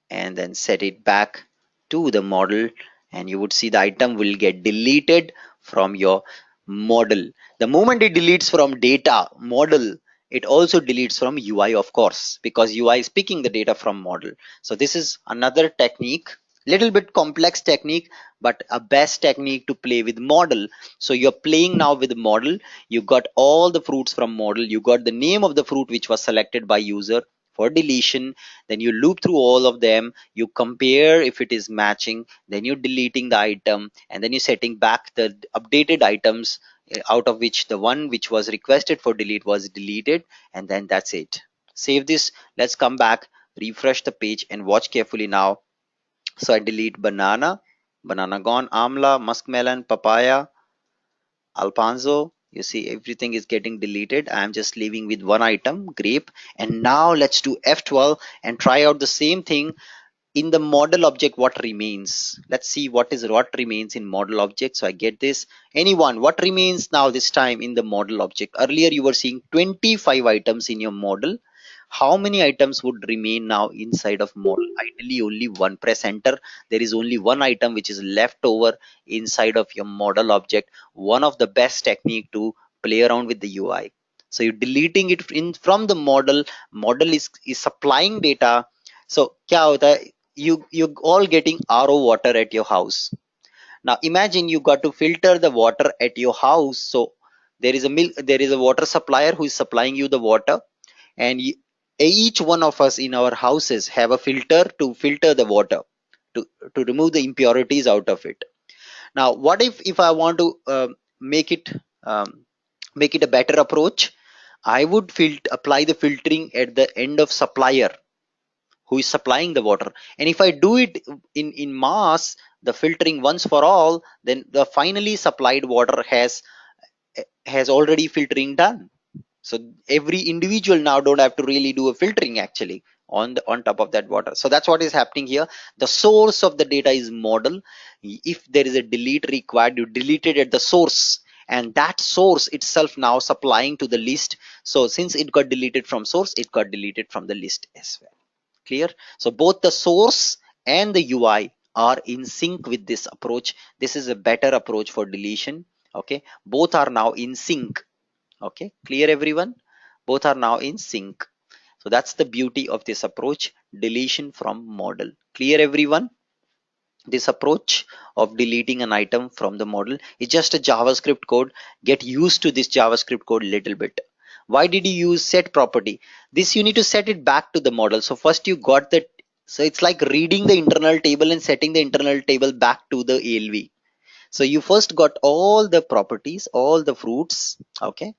and then set it back to the model, and you would see the item will get deleted from your model. The moment it deletes from data model, it also deletes from UI, of course, because UI is picking the data from model. So this is another technique, little bit complex technique, but a best technique to play with model. So you're playing now with the model. You got all the fruits from model, you got the name of the fruit which was selected by user for deletion, then you loop through all of them, you compare if it is matching, then you're deleting the item, and then you're setting back the updated items, out of which the one which was requested for delete was deleted, and then that's it. Save this. Let's come back, refresh the page, and watch carefully now. So I delete banana, banana gone, amla, muskmelon, papaya, Alfonso. You see everything is getting deleted. I'm just leaving with one item, grape. And now let's do F12 and try out the same thing in the model object. What remains? Let's see what remains in model object. So I get this. Anyone, what remains now this time in the model object? Earlier you were seeing 25 items in your model. How many items would remain now inside of model? Ideally only one. Press enter. There is only one item which is left over inside of your model object. One of the best technique to play around with the UI. So you're deleting it in from the model. Model is supplying data. So क्या होता है? You all getting RO water at your house. Now imagine you got to filter the water at your house. So there is a water supplier who is supplying you the water, and each one of us in our houses have a filter to filter the water, to, to remove the impurities out of it. Now what if I want to um, make it a better approach? I would apply the filtering at the end of supplier who is supplying the water, and if I do it in mass, the filtering once for all, then the finally supplied water has already filtering done. So every individual now don't have to really do a filtering actually on top of that water. So that's what is happening here. The source of the data is model. If there is a delete required, you delete it at the source, and that source itself now supplying to the list. So since it got deleted from source, it got deleted from the list as well. Clear? So both the source and the UI are in sync with this approach. This is a better approach for deletion. Okay, both are now in sync. Okay, clear everyone? Both are now in sync. So that's the beauty of this approach, deletion from model. Clear everyone? This approach of deleting an item from the model is just a JavaScript code. Get used to this JavaScript code little bit. Why did you use set property? This you need to set it back to the model. So first you got the So it's like reading the internal table and setting the internal table back to the ALV. So you first got all the properties, all the fruits. Okay.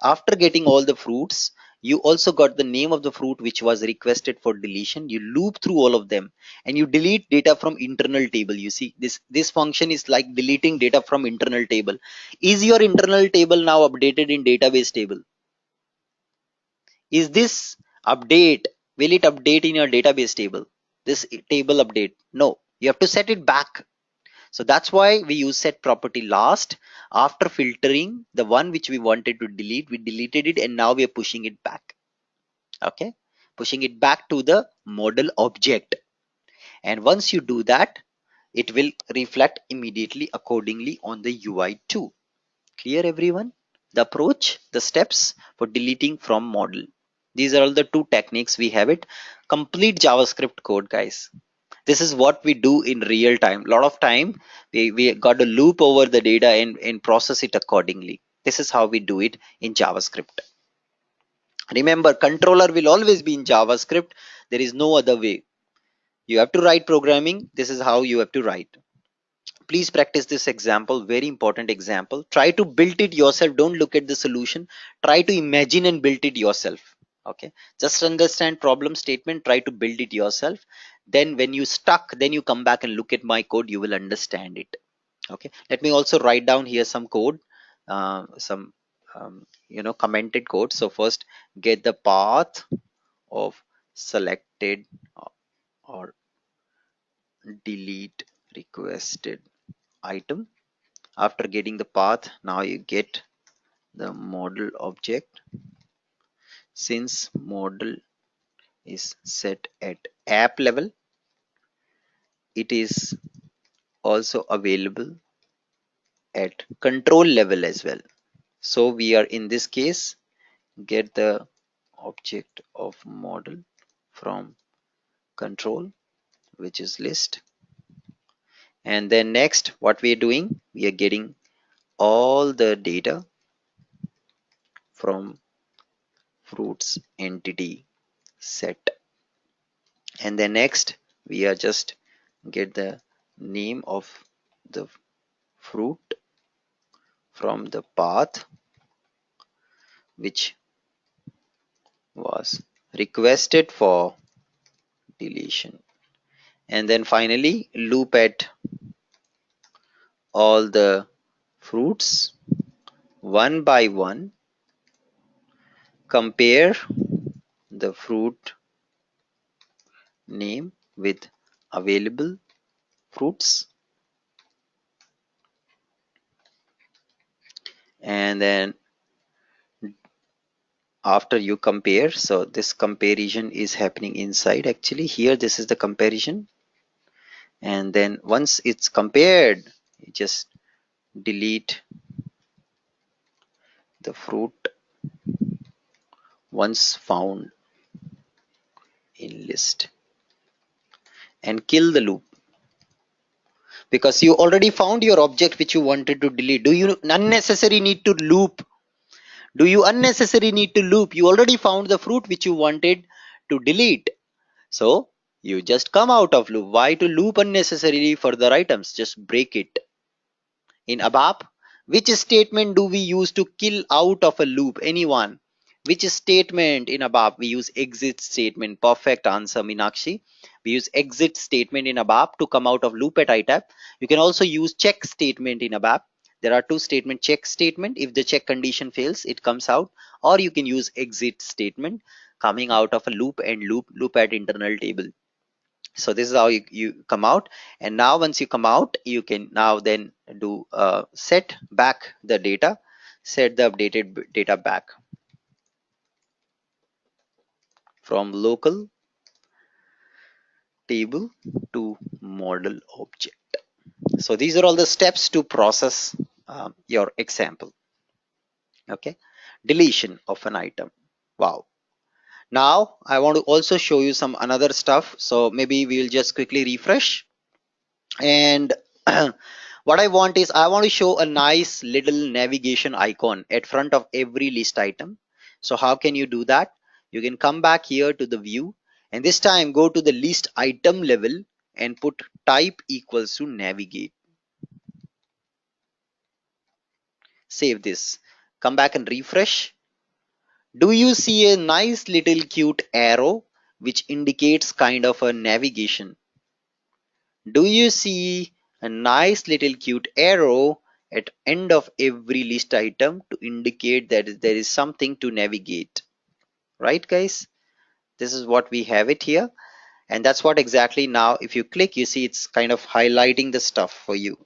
After getting all the fruits, you also got the name of the fruit which was requested for deletion. You loop through all of them and you delete data from internal table. You see this function is like deleting data from internal table. Is your internal table now updated in database table? Is this update, will it update in your database table? This table update? No, you have to set it back. So that's why we use set property last. After filtering the one which we wanted to delete, we deleted it and now we are pushing it back. Okay, pushing it back to the model object. And once you do that, it will reflect immediately accordingly on the UI too. Clear everyone? The approach, the steps for deleting from model. These are all the two techniques we have it. Complete JavaScript code, guys. This is what we do in real time. A lot of time we got to loop over the data and process it accordingly. This is how we do it in JavaScript. Remember, controller will always be in JavaScript. There is no other way. You have to write programming. This is how you have to write. Please practice this example, very important example. Try to build it yourself. Don't look at the solution. Try to imagine and build it yourself. Okay, just understand problem statement, try to build it yourself. Then when you stuck, then you come back and look at my code, you will understand it. Okay, let me also write down here some code, some commented code. So first, get the path of selected or delete requested item. After getting the path, now you get the model object. Since model is set at app level, it is also available at control level as well. So we are in this case get the object of model from control, which is list. And then next, what we are doing, we are getting all the data from fruits entity set. And then next, we are just get the name of the fruit from the path which was requested for deletion. And then finally loop at all the fruits one by one, compare the fruit name with available fruits, and then after you compare, so this comparison is happening inside. Actually here this is the comparison, and then once it's compared, you just delete the fruit once found in list and kill the loop, because you already found your object which you wanted to delete. Do you unnecessary need to loop? Do you unnecessary need to loop? You already found the fruit which you wanted to delete, so you just come out of loop. Why to loop unnecessarily for the items? Just break it. In ABAP, which statement do we use to kill out of a loop? Anyone? Which statement in ABAP? We use exit statement. Perfect answer, Meenakshi. We use exit statement in ABAP to come out of loop at iTab. You can also use check statement in ABAP. There are two statements. Check statement, if the check condition fails, it comes out, or you can use exit statement coming out of a loop and loop at internal table. So this is how you come out. And now once you come out, you can now then do set back the data, set the updated data back from local table to model object. So these are all the steps to process your example. Okay, deletion of an item. Wow. Now I want to also show you some another stuff, so maybe we'll just quickly refresh. And what I want is I want to show a nice little navigation icon at front of every list item. So how can you do that? You can come back here to the view And this time go to the list item level and put type equals to navigate. Save this. Come back and refresh. Do you see a nice little cute arrow which indicates kind of a navigation? Do you see a nice little cute arrow at end of every list item to indicate that there is something to navigate? Right, guys? This is what we have it here. And that's what exactly now if you click, you see it's kind of highlighting the stuff for you,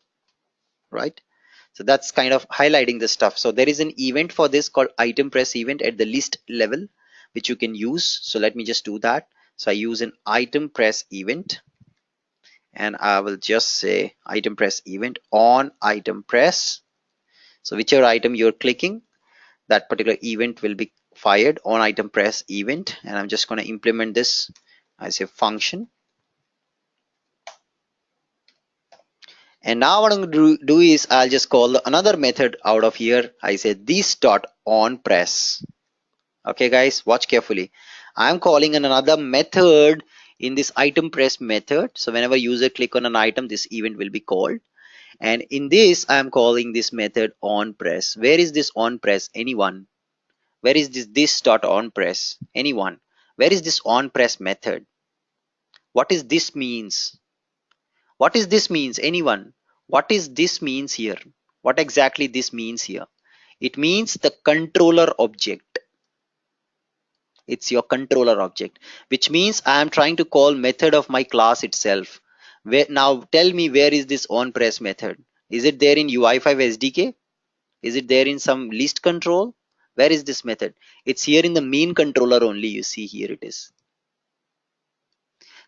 right? So that's kind of highlighting the stuff. So there is an event for this called item press event at the list level, which you can use. So let me just do that. So I use an item press event, and I will just say item press event on item press. So whichever item you're clicking, that particular event will be fired on item press event. And I'm just going to implement this as a function. And now what I'm going to do is I'll just call another method out of here. I say this dot on press. Okay, guys, watch carefully. I'm calling another method in this item press method. So whenever user click on an item, this event will be called. And in this, I'm calling this method on press. Where is this on press? Anyone? Where is this dot on press? Anyone? Where is this on press method? What is this means? What is this means? Anyone? What is this means here? What exactly this means here? It means the controller object. It's your controller object, which means I am trying to call method of my class itself. Now tell me, where is this on press method? Is it there in UI5 SDK? Is it there in some list control? Where is this method? It's here in the main controller only. You see here it is.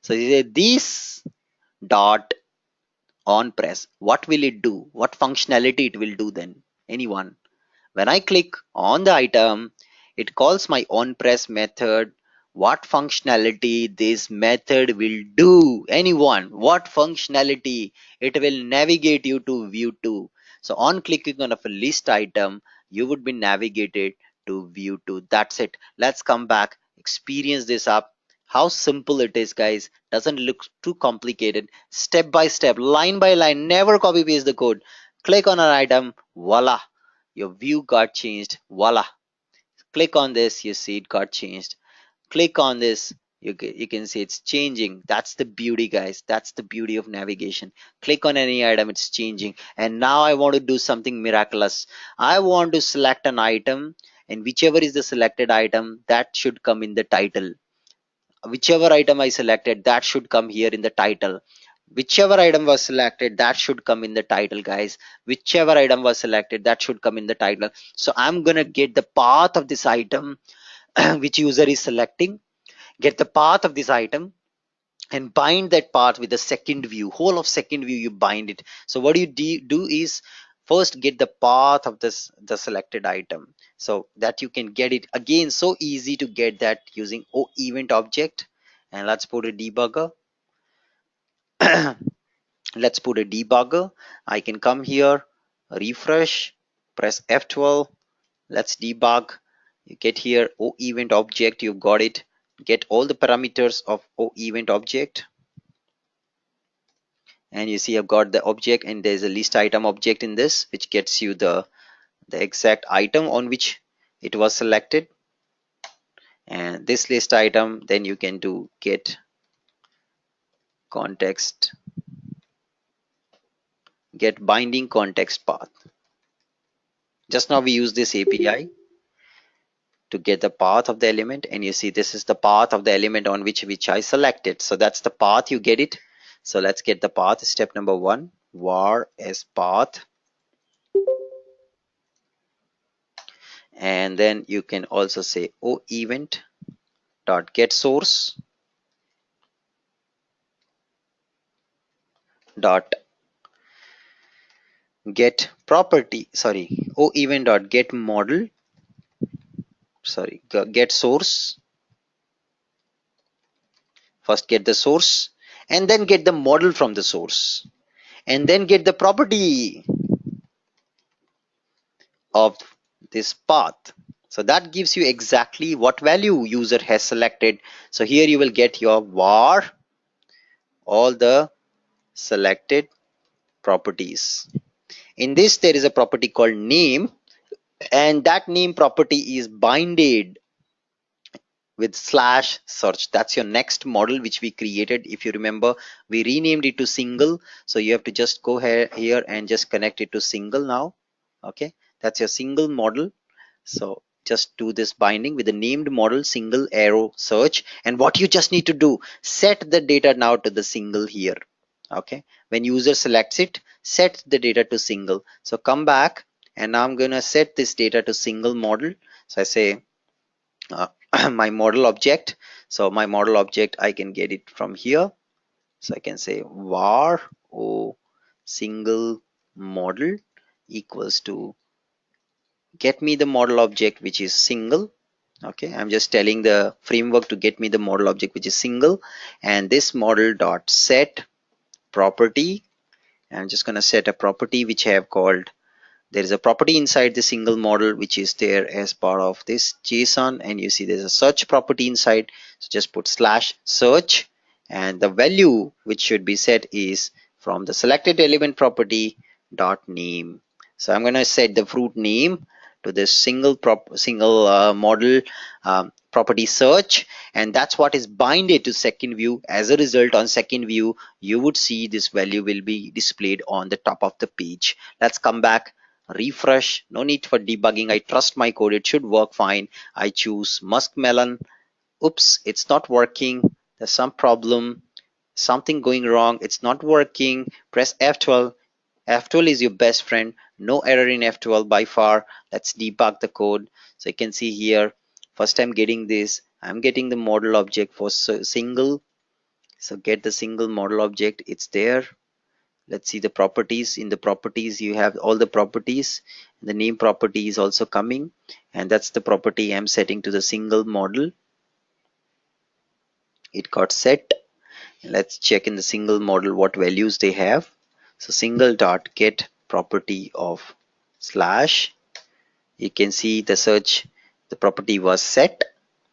So you say this dot on press. What will it do? What functionality it will do then? Anyone? When I click on the item, it calls my on press method. What functionality this method will do? Anyone? What functionality? It will navigate you to view 2. So on clicking on a list item, you would be navigated to view 2. That's it. Let's come back, experience this up. How simple it is, guys. Doesn't look too complicated. Step by step, line by line, never copy paste the code. Click on an item, voila, your view got changed. Voila, click on this, you see it got changed. Click on this, you can see it's changing. That's the beauty, guys. That's the beauty of navigation. Click on any item, it's changing. And now I want to do something miraculous. I want to select an item, and whichever is the selected item, that should come in the title. Whichever item I selected, that should come here in the title. Whichever item was selected, that should come in the title, guys. Whichever item was selected, that should come in the title. So I'm gonna get the path of this item which user is selecting, get the path of this item, and bind that path with the second view. Whole of second view, you bind it. So what you do is first get the path of the selected item, so that you can get it again. So easy to get that using event object. And let's put a debugger. Let's put a debugger. I can come here, refresh, press F12. Let's debug. You get here event object, you got it. Get all the parameters of event object, and you see I've got the object, and there's a list item object in this, which gets you the exact item on which it was selected. And this list item, then you can do get context, get binding context path. Just now we use this API to get the path of the element, and you see this is the path of the element on which I selected. So that's the path, you get it. So let's get the path. Step number 1, var as path. And then you can also say event dot get source dot get property, sorry, event dot get model, sorry, get source. First get the source, and then get the model from the source, and then get the property of this path. So that gives you exactly what value user has selected. So here you will get your var all the selected properties. In this there is a property called name, and that name property is binded with slash search. That's your next model which we created. If you remember, we renamed it to single, so you have to just go here and just connect it to single now. Okay, that's your single model. So just do this binding with the named model single arrow search, and what you just need to do, set the data now to the single here. Okay, when user selects it, set the data to single. So come back, and now I'm gonna set this data to single model. So I say uh, my model object. So my model object, I can get it from here. So I can say var o single model equals to get me the model object which is single. Okay, I'm just telling the framework to get me the model object which is single, and this model dot set property. I'm just going to set a property which I have called, there is a property inside the single model which is there as part of this JSON, and you see there's a search property inside. So just put slash search, and the value which should be set is from the selected element property dot name. So I'm going to set the fruit name to this single model property search, and that's what is binded to second view. As a result, on second view you would see this value will be displayed on the top of the page. Let's come back, refresh. No need for debugging. I trust my code, it should work fine. I choose muskmelon. Oops, it's not working. There's some problem, something going wrong. It's not working. Press F12. F12 is your best friend. No error in F12 by far. Let's debug the code. So you can see here, first I'm getting this, I'm getting the model object for single. So get the single model object, it's there. Let's see the properties. In the properties you have all the properties. The name property is also coming, and that's the property I'm setting to the single model. It got set. Let's check in the single model what values they have. So single dot get property of slash, you can see the search, the property was set.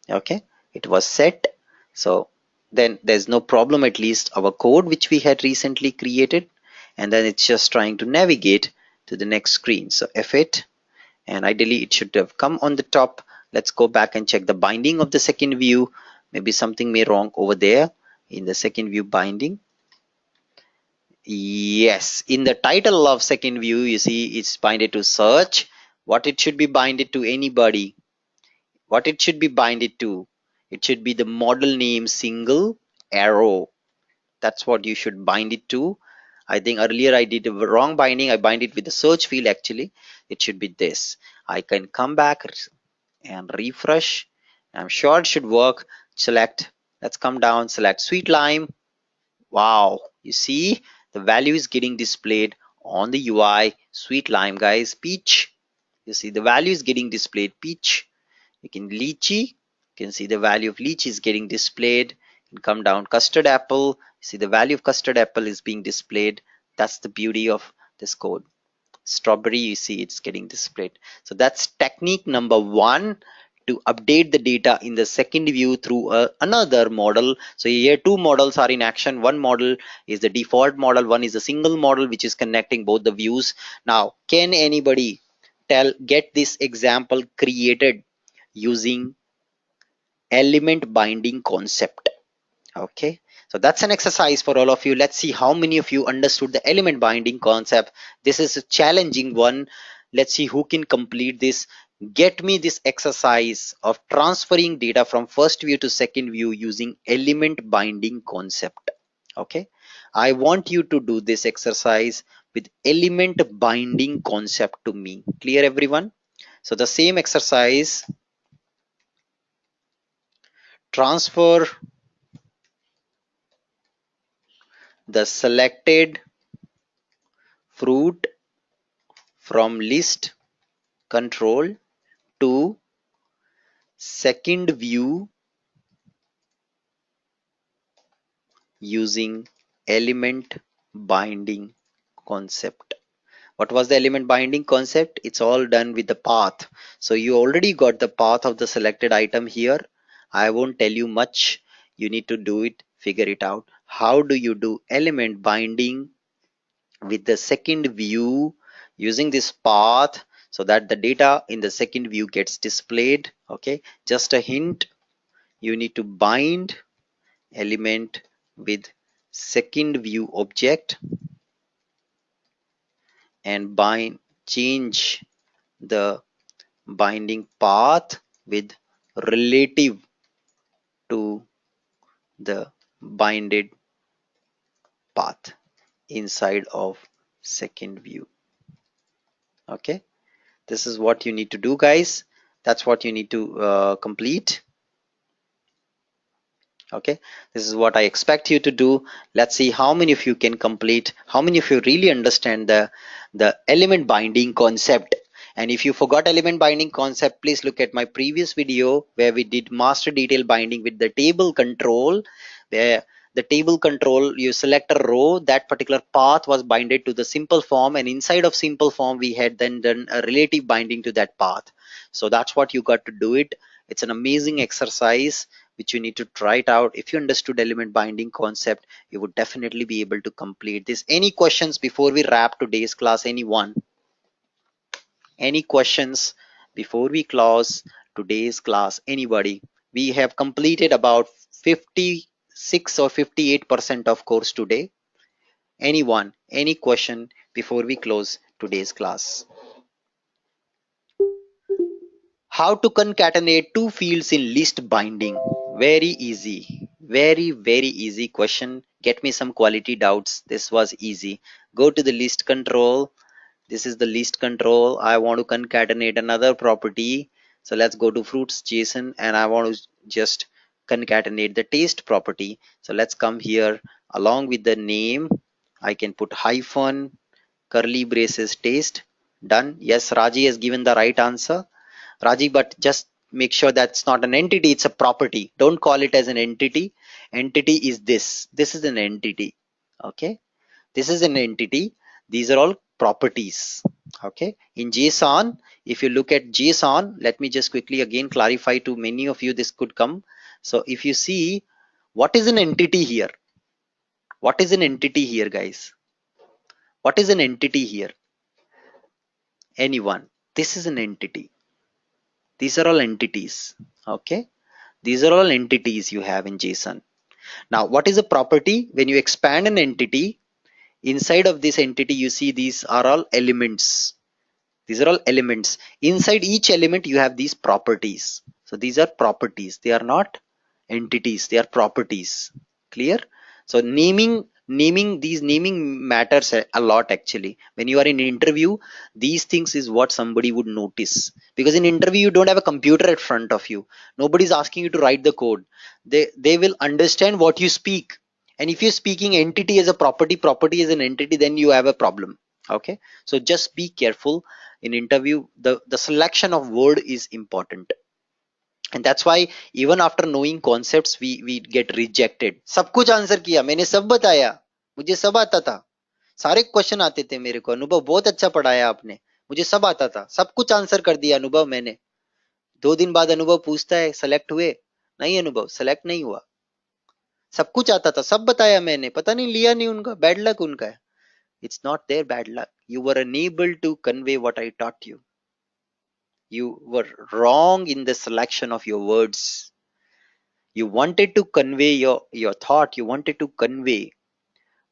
Okay, it was set. So then there's no problem, at least our code which we had recently created, and then it's just trying to navigate to the next screen. So F8, and ideally it should have come on the top. Let's go back and check the binding of the second view. Maybe something may wrong over there in the second view binding. Yes, in the title of second view you see it's binded to search. What it should be binded to, anybody, what it should be binded to, it should be the model name single arrow. That's what you should bind it to. I think earlier I did a wrong binding. I bind it with the search field. Actually it should be this. I can come back and refresh. I'm sure it should work. Select, let's come down, select sweet lime. Wow, you see the value is getting displayed on the UI. Sweet lime, guys. Peach, you see the value is getting displayed. Peach. You can lychee, you can see the value of lychee is getting displayed. You can come down, custard apple, you see the value of custard apple is being displayed. That's the beauty of this code. Strawberry, you see it's getting displayed. So that's technique number one, to update the data in the second view through another model. So here two models are in action. One model is the default model, one is a single model which is connecting both the views. Now can anybody get this example created using element binding concept? Okay, so that's an exercise for all of you. Let's see how many of you understood the element binding concept. This is a challenging one. Let's see who can complete this. Get me this exercise of transferring data from first view to second view using element binding concept. Okay, I want you to do this exercise with element binding concept to me. Clear, everyone? So the same exercise, transfer the selected fruit from list control to second view using element binding concept. What was the element binding concept? It's all done with the path. So you already got the path of the selected item here. I won't tell you much. You need to do it, figure it out. How do you do element binding with the second view using this path so that the data in the second view gets displayed? Okay, just a hint. You need to bind element with second view object and change the binding path with relative to the binded path inside of second view. Okay, this is what you need to do, guys. That's what you need to complete. Okay, this is what I expect you to do. Let's see how many of you can complete, how many of you really understand the element binding concept. And if you forgot element binding concept, please look at my previous video where we did master detail binding with the table control, where the table control, you select a row, that particular path was binded to the simple form, and inside of simple form we had then done a relative binding to that path. So that's what you got to do it. It's an amazing exercise which you need to try it out. If you understood element binding concept, you would definitely be able to complete this. Any questions before we wrap today's class? Anyone? Any questions before we close today's class? Anybody? We have completed about 56 or 58% of course today. Anyone? Any question before we close today's class? How to concatenate two fields in list binding? Very easy. Very easy question. Get me some quality doubts. This was easy. Go to the list control. This is the list control. I want to concatenate another property. So let's go to fruits JSON and I want to just concatenate the taste property. So let's come here along with the name. I can put hyphen, curly braces, taste. Done. Yes, Raji has given the right answer. Raji, but just make sure that's not an entity, it's a property. Don't call it as an entity. Entity is this. This is an entity. Okay. This is an entity. These are all properties. Okay. In JSON, if you look at JSON, let me just quickly again clarify to many of you this could come. So if you see, what is an entity here? What is an entity here, guys? What is an entity here? Anyone? This is an entity. These are all entities. Okay. These are all entities you have in JSON. Now, what is a property? When you expand an entity, inside of this entity, you see these are all elements. These are all elements. Inside each element, you have these properties. So these are properties. They are not entities. They are properties. Clear? So naming matters a lot actually. When you are in an interview, these things is what somebody would notice, because in interview you don't have a computer at front of you. Nobody's asking you to write the code. They will understand what you speak. And if you're speaking entity as a property as an entity, then you have a problem. Okay, so just be careful in interview. The selection of word is important, and that's why even after knowing concepts we get rejected. सब कुछ answer किया मैंने, सब बताया, मुझे सब आता था, सारे क्वेश्चन आते थे मेरे को, अनुभव बहुत अच्छा पढ़ाया आपने, मुझे सब आता था, सब कुछ आंसर कर दिया अनुभव मैंने. 2 दिन बाद अनुभव पूछता है सेलेक्ट हुए? नहीं अनुभव, सेलेक्ट नहीं हुआ. सब कुछ आता था, सब बताया मैंने, पता नहीं लिया नहीं उनका, बैड लक उनका है. It's not their bad luck. You were unable to convey what I taught you. You were wrong in the selection of your words. You wanted to convey your thought. You wanted to convey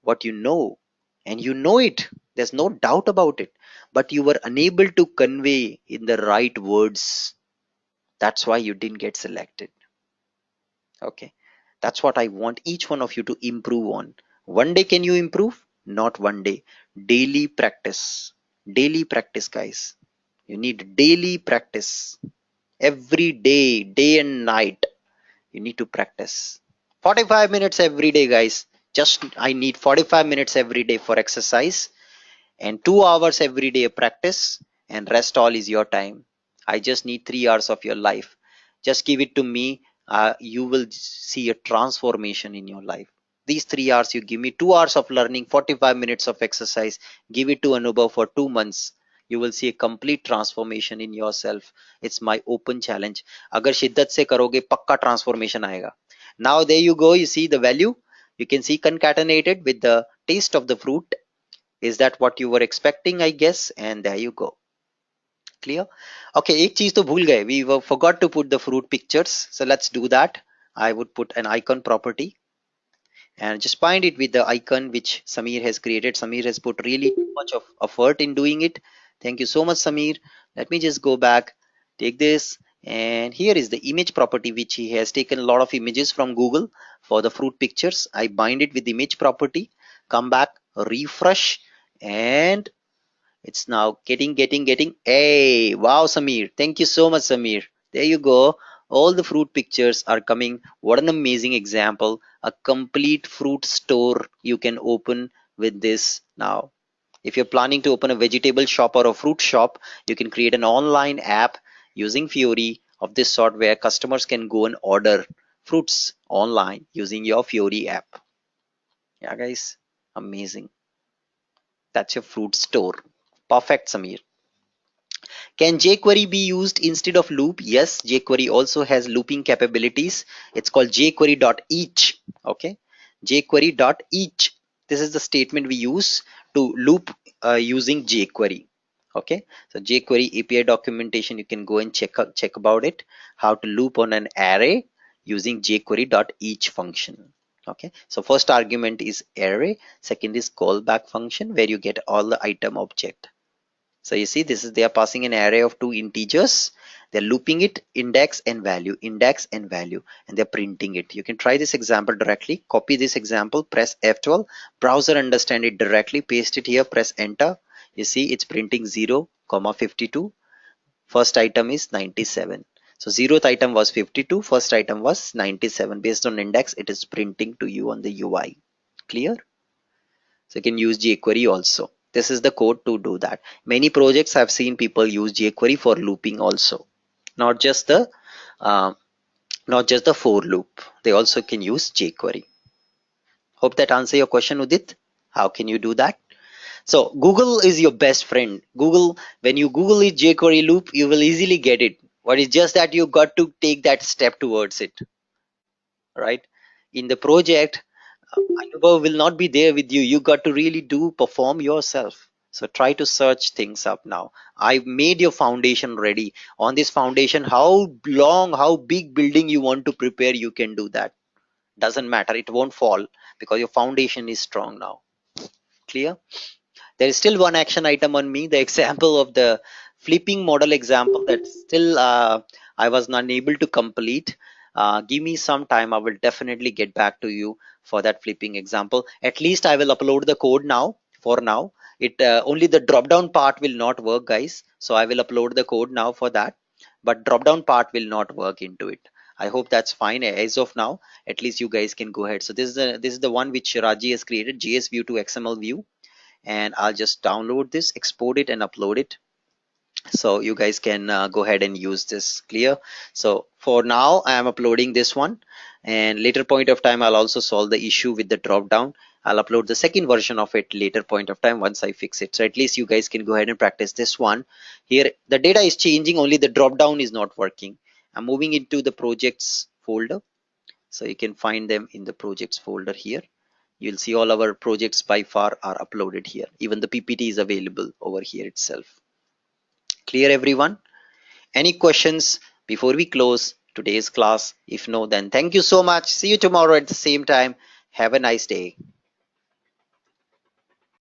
what you know, and you know it. There's no doubt about it. But you were unable to convey in the right words. That's why you didn't get selected. Okay. That's what I want each one of you to improve on. One day can you improve? Not one day. Daily practice. Daily practice, guys. You need daily practice. Every day, day and night, you need to practice. 45 minutes every day, guys. Just I need 45 minutes every day for exercise, and 2 hours every day practice, and rest all is your time. I just need 3 hours of your life. Just give it to me. You will see a transformation in your life. these 3 hours, you give me 2 hours of learning, 45 minutes of exercise, give it to Anubhav for 2 months, you will see a complete transformation in yourself. It's my open challenge. अगर शिद्दत से करोगे पक्का transformation आएगा. Now there you go, you see the value, you can see concatenated with the taste of the fruit. Is that what you were expecting? I guess. And there you go. Clear? Okay, एक चीज तो भूल गए, we forgot to put the fruit pictures, so let's do that. I would put an icon property and just bind it with the icon which Samir has created. Samir has put really too much of effort in doing it. Thank you so much, Samir. Let me just go back, take this, and here is the image property which he has taken a lot of images from Google for the fruit pictures. I bind it with the image property, come back, refresh, and it's now getting. Hey, wow, Samir. Thank you so much, Samir. There you go. All the fruit pictures are coming. What an amazing example. A complete fruit store you can open with this now. If you're planning to open a vegetable shop or a fruit shop, you can create an online app using Fiori of this sort where customers can go and order fruits online using your Fiori app. Yeah, guys, amazing. That's your fruit store. Perfect, Samir. Can jQuery be used instead of loop? Yes, jQuery also has looping capabilities. It's called jQuery.each. Okay, jQuery.each. This is the statement we use to loop using jQuery. Okay, so jQuery API documentation, you can go and check about it. How to loop on an array using jQuery.each function. Okay, so first argument is array, second is callback function where you get all the item object. So you see, this is, they are passing an array of 2 integers. They're looping it, index and value, and they're printing it. You can try this example directly. Copy this example, press F12, browser understand it directly, paste it here, press enter. You see it's printing 0, 52. First item is 97. So 0th item was 52, first item was 97. Based on index, it is printing to you on the UI. Clear? So you can use jQuery also. This is the code to do that. Many projects I've seen people use jQuery for looping also, not just the for loop. They also can use jQuery. Hope that answer your question, Udit. How can you do that? So Google is your best friend. Google, when you Google it jQuery loop, you will easily get it. What is just that you got to take that step towards it, right? In the project, Anubhav will not be there with you. You got to really perform yourself. So try to search things up now. I've made your foundation ready. On this foundation, how long, how big building you want to prepare, you can do that. Doesn't matter. It won't fall because your foundation is strong now. Clear? There is still one action item on me, the example of the flipping model example that still I was not able to complete. Give me some time, I will definitely get back to you for that flipping example. At least I will upload the code now. For now, it only the drop down part will not work, guys, so I will upload the code now for that, but drop down part will not work into it. I hope that's fine. As of now, at least you guys can go ahead. So this is the one which Raji has created, JS view to XML view, and I'll just download this, export it and upload it so you guys can go ahead and use this. Clear? So for now I am uploading this one, and later point of time I'll also solve the issue with the drop down. I'll upload the second version of it later point of time once I fix it. So at least you guys can go ahead and practice this one. Here the data is changing, only the drop down is not working. I'm moving into the projects folder, so you can find them in the projects folder here. You'll see all our projects by far are uploaded here. Even the PPT is available over here itself. Clear, everyone? Any questions before we close today's class? If no, then thank you so much. See you tomorrow at the same time. Have a nice day.